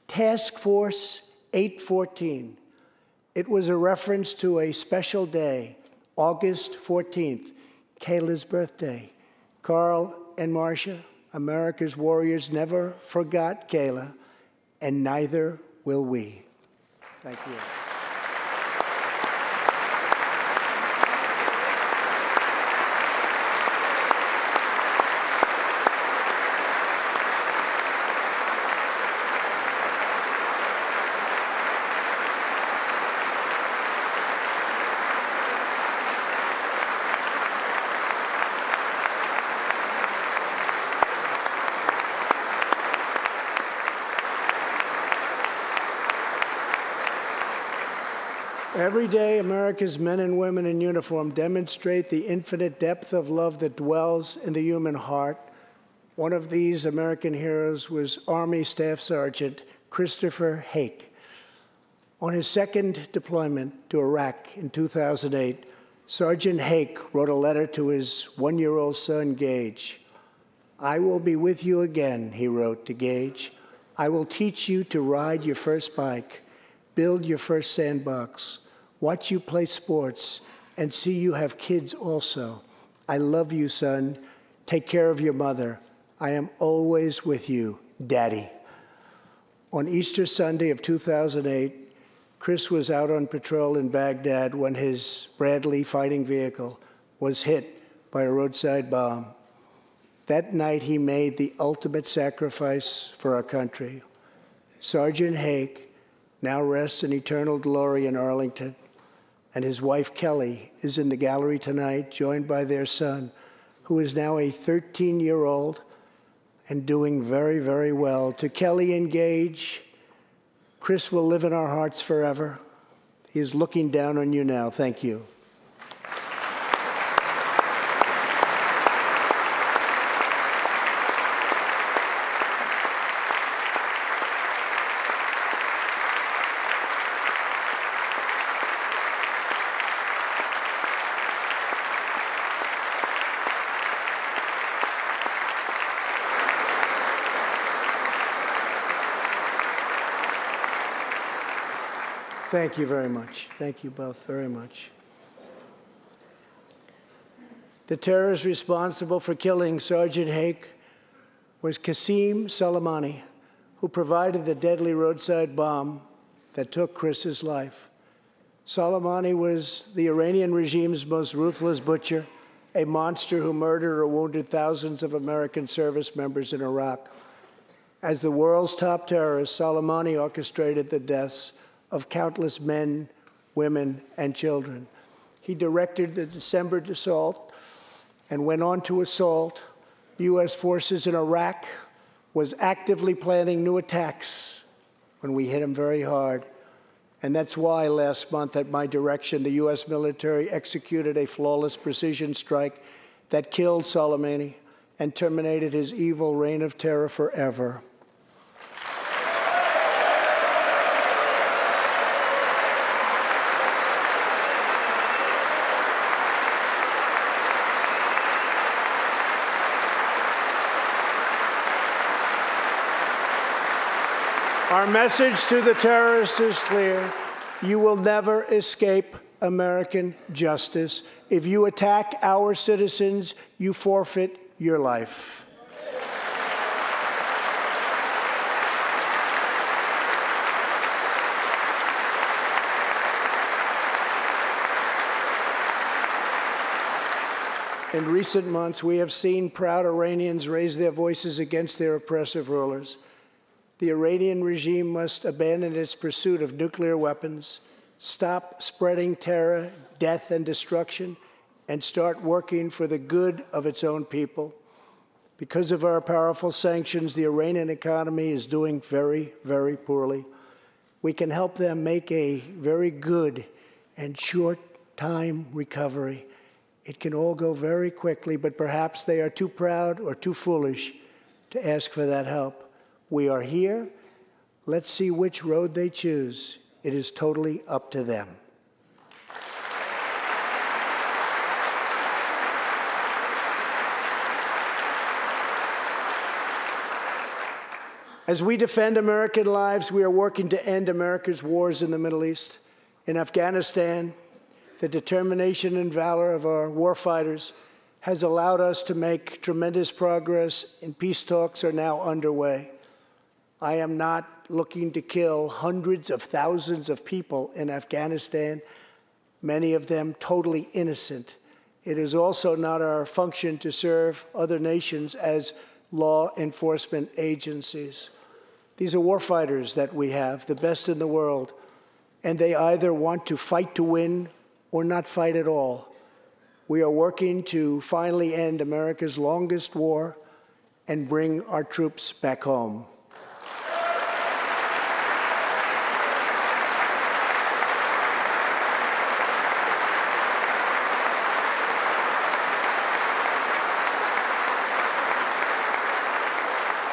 Task Force 814. It was a reference to a special day, August 14th, Kayla's birthday. Carl and Marcia, America's warriors, never forgot Kayla, and neither will we. Thank you. Every day, America's men and women in uniform demonstrate the infinite depth of love that dwells in the human heart. One of these American heroes was Army Staff Sergeant Christopher Hake. On his second deployment to Iraq in 2008, Sergeant Hake wrote a letter to his one-year-old son, Gage. "I will be with you again," he wrote to Gage. "I will teach you to ride your first bike, build your first sandbox, watch you play sports, and see you have kids also. I love you, son. Take care of your mother. I am always with you, Daddy." On Easter Sunday of 2008, Chris was out on patrol in Baghdad when his Bradley fighting vehicle was hit by a roadside bomb. That night, he made the ultimate sacrifice for our country. Sergeant Haig now rests in eternal glory in Arlington, and his wife, Kelly, is in the gallery tonight, joined by their son, who is now a 13-year-old and doing very, very well. To Kelly and Gage, Chris will live in our hearts forever. He is looking down on you now. Thank you. Thank you very much. Thank you both very much. The terrorist responsible for killing Sergeant Haig was Qasem Soleimani, who provided the deadly roadside bomb that took Chris's life. Soleimani was the Iranian regime's most ruthless butcher, a monster who murdered or wounded thousands of American service members in Iraq. As the world's top terrorist, Soleimani orchestrated the deaths of countless men, women, and children. He directed the December assault and went on to assault U.S. forces in Iraq, was actively planning new attacks when we hit him very hard. And that's why last month, at my direction, the U.S. military executed a flawless precision strike that killed Soleimani and terminated his evil reign of terror forever. Our message to the terrorists is clear. You will never escape American justice. If you attack our citizens, you forfeit your life. In recent months, we have seen proud Iranians raise their voices against their oppressive rulers. The Iranian regime must abandon its pursuit of nuclear weapons, stop spreading terror, death, and destruction, and start working for the good of its own people. Because of our powerful sanctions, the Iranian economy is doing very, very poorly. We can help them make a very good and short-time recovery. It can all go very quickly, but perhaps they are too proud or too foolish to ask for that help. We are here. Let's see which road they choose. It is totally up to them. As we defend American lives, we are working to end America's wars in the Middle East. In Afghanistan, the determination and valor of our warfighters has allowed us to make tremendous progress, and peace talks are now underway. I am not looking to kill hundreds of thousands of people in Afghanistan, many of them totally innocent. It is also not our function to serve other nations as law enforcement agencies. These are warfighters that we have, the best in the world, and they either want to fight to win or not fight at all. We are working to finally end America's longest war and bring our troops back home.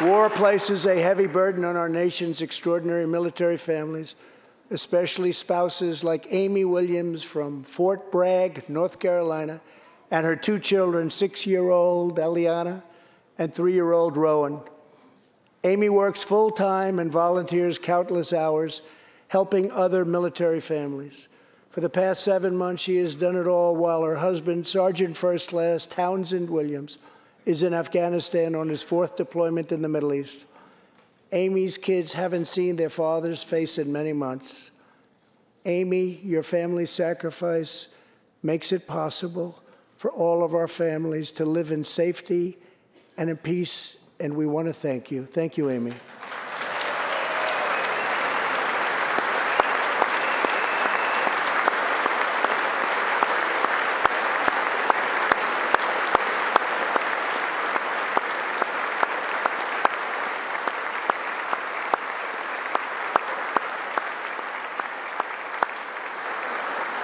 War places a heavy burden on our nation's extraordinary military families, especially spouses like Amy Williams from Fort Bragg, North Carolina, and her two children, 6-year-old Eliana and 3-year-old Rowan. Amy works full-time and volunteers countless hours, helping other military families. For the past 7 months, she has done it all while her husband, Sergeant First Class Townsend Williams, is in Afghanistan on his 4th deployment in the Middle East. Amy's kids haven't seen their father's face in many months. Amy, your family's sacrifice makes it possible for all of our families to live in safety and in peace, and we want to thank you. Thank you, Amy.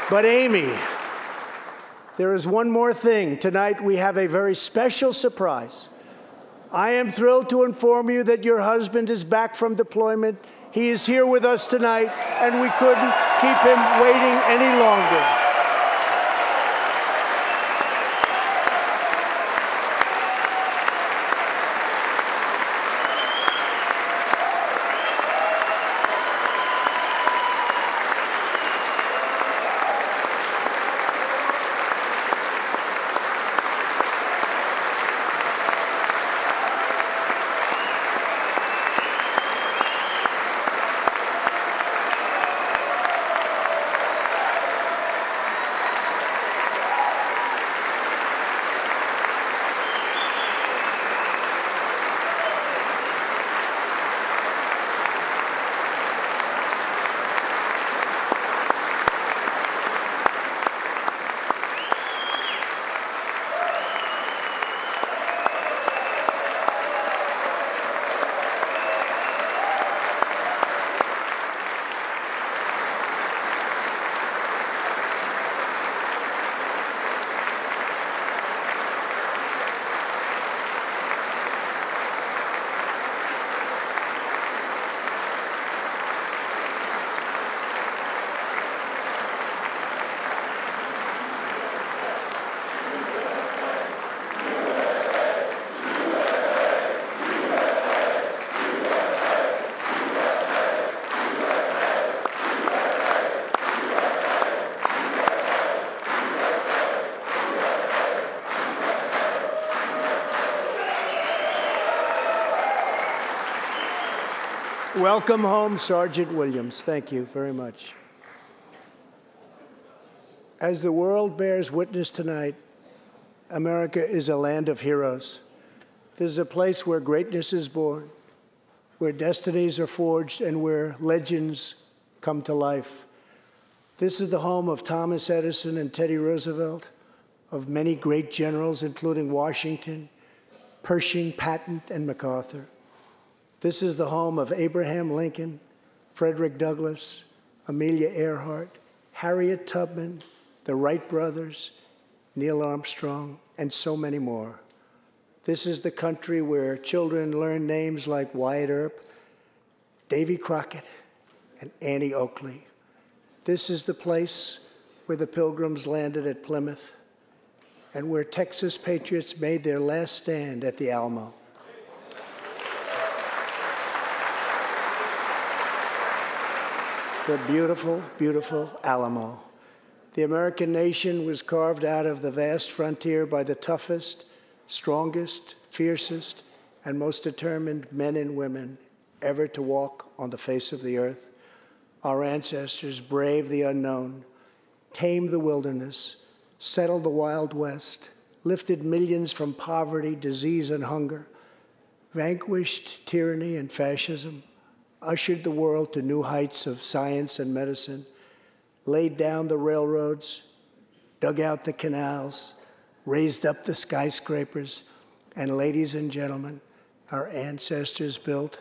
But Amy, there is one more thing. Tonight we have a very special surprise. I am thrilled to inform you that your husband is back from deployment. He is here with us tonight, and we couldn't keep him waiting any longer. Welcome home, Sergeant Williams. Thank you very much. As the world bears witness tonight, America is a land of heroes. This is a place where greatness is born, where destinies are forged, and where legends come to life. This is the home of Thomas Edison and Teddy Roosevelt, of many great generals, including Washington, Pershing, Patton, and MacArthur. This is the home of Abraham Lincoln, Frederick Douglass, Amelia Earhart, Harriet Tubman, the Wright brothers, Neil Armstrong, and so many more. This is the country where children learn names like Wyatt Earp, Davy Crockett, and Annie Oakley. This is the place where the Pilgrims landed at Plymouth and where Texas patriots made their last stand at the Alamo. The beautiful, beautiful Alamo. The American nation was carved out of the vast frontier by the toughest, strongest, fiercest, and most determined men and women ever to walk on the face of the earth. Our ancestors braved the unknown, tamed the wilderness, settled the Wild West, lifted millions from poverty, disease, and hunger, vanquished tyranny and fascism, ushered the world to new heights of science and medicine, laid down the railroads, dug out the canals, raised up the skyscrapers, and ladies and gentlemen, our ancestors built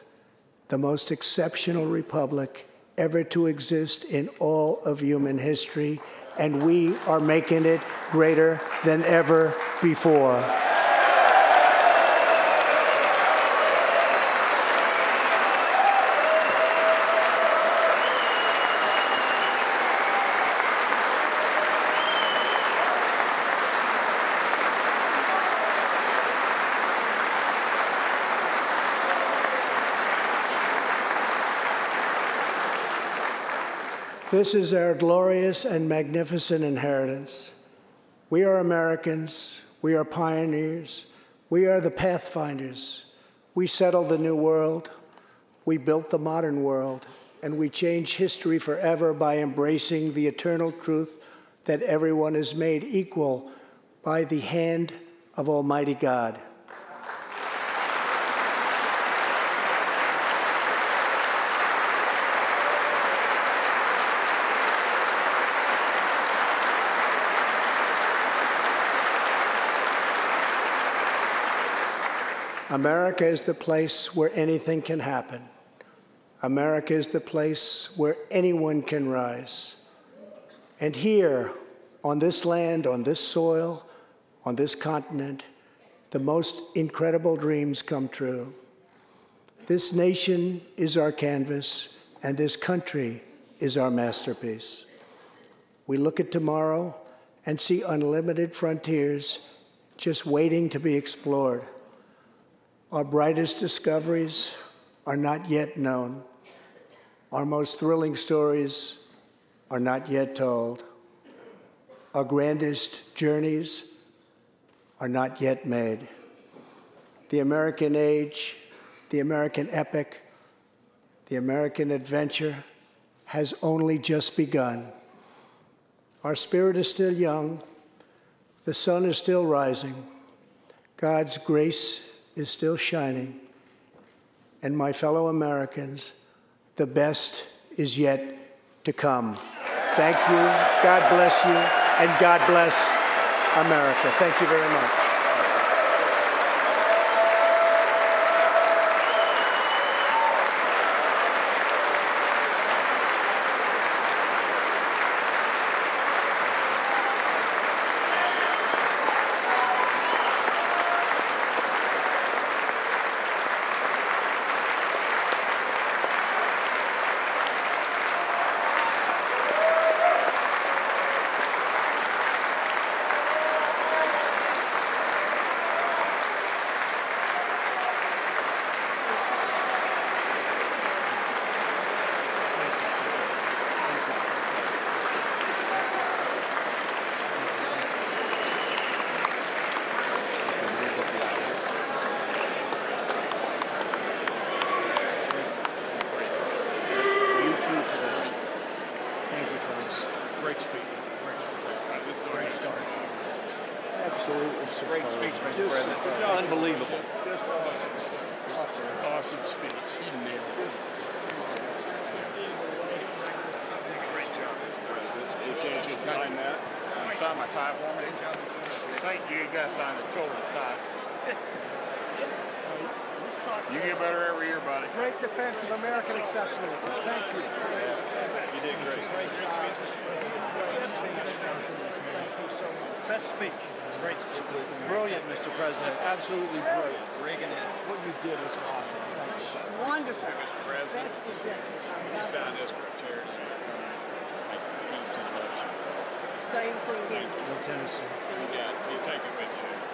the most exceptional republic ever to exist in all of human history, and we are making it greater than ever before. This is our glorious and magnificent inheritance. We are Americans. We are pioneers. We are the pathfinders. We settled the new world. We built the modern world. And we changed history forever by embracing the eternal truth that everyone is made equal by the hand of Almighty God. America is the place where anything can happen. America is the place where anyone can rise. And here, on this land, on this soil, on this continent, the most incredible dreams come true. This nation is our canvas, and this country is our masterpiece. We look at tomorrow and see unlimited frontiers just waiting to be explored. Our brightest discoveries are not yet known. Our most thrilling stories are not yet told. Our grandest journeys are not yet made. The American age, the American epic, the American adventure has only just begun. Our spirit is still young. The sun is still rising. God's grace is still shining. And my fellow Americans, the best is yet to come. Thank you, God bless you, and God bless America. Thank you very much. Absolutely Great speech, Mr. President. Unbelievable. Awesome speech. You nailed it. Great job, Mr. President. Any chance you can sign that? Sign my tie for me? Thank you. You got to sign the children's tie. You get better every year, buddy. Great defense of American exceptionalism. Thank you. You did great. Best speech. Great speech. Brilliant, Mr. President. Absolutely brilliant. Reagan is. What you did was awesome. Thank you, sir. Wonderful. Mr. President, you signed this for a charity. Thank you so much. Same for you. Thank you. Tennessee. You got it. You take it with you.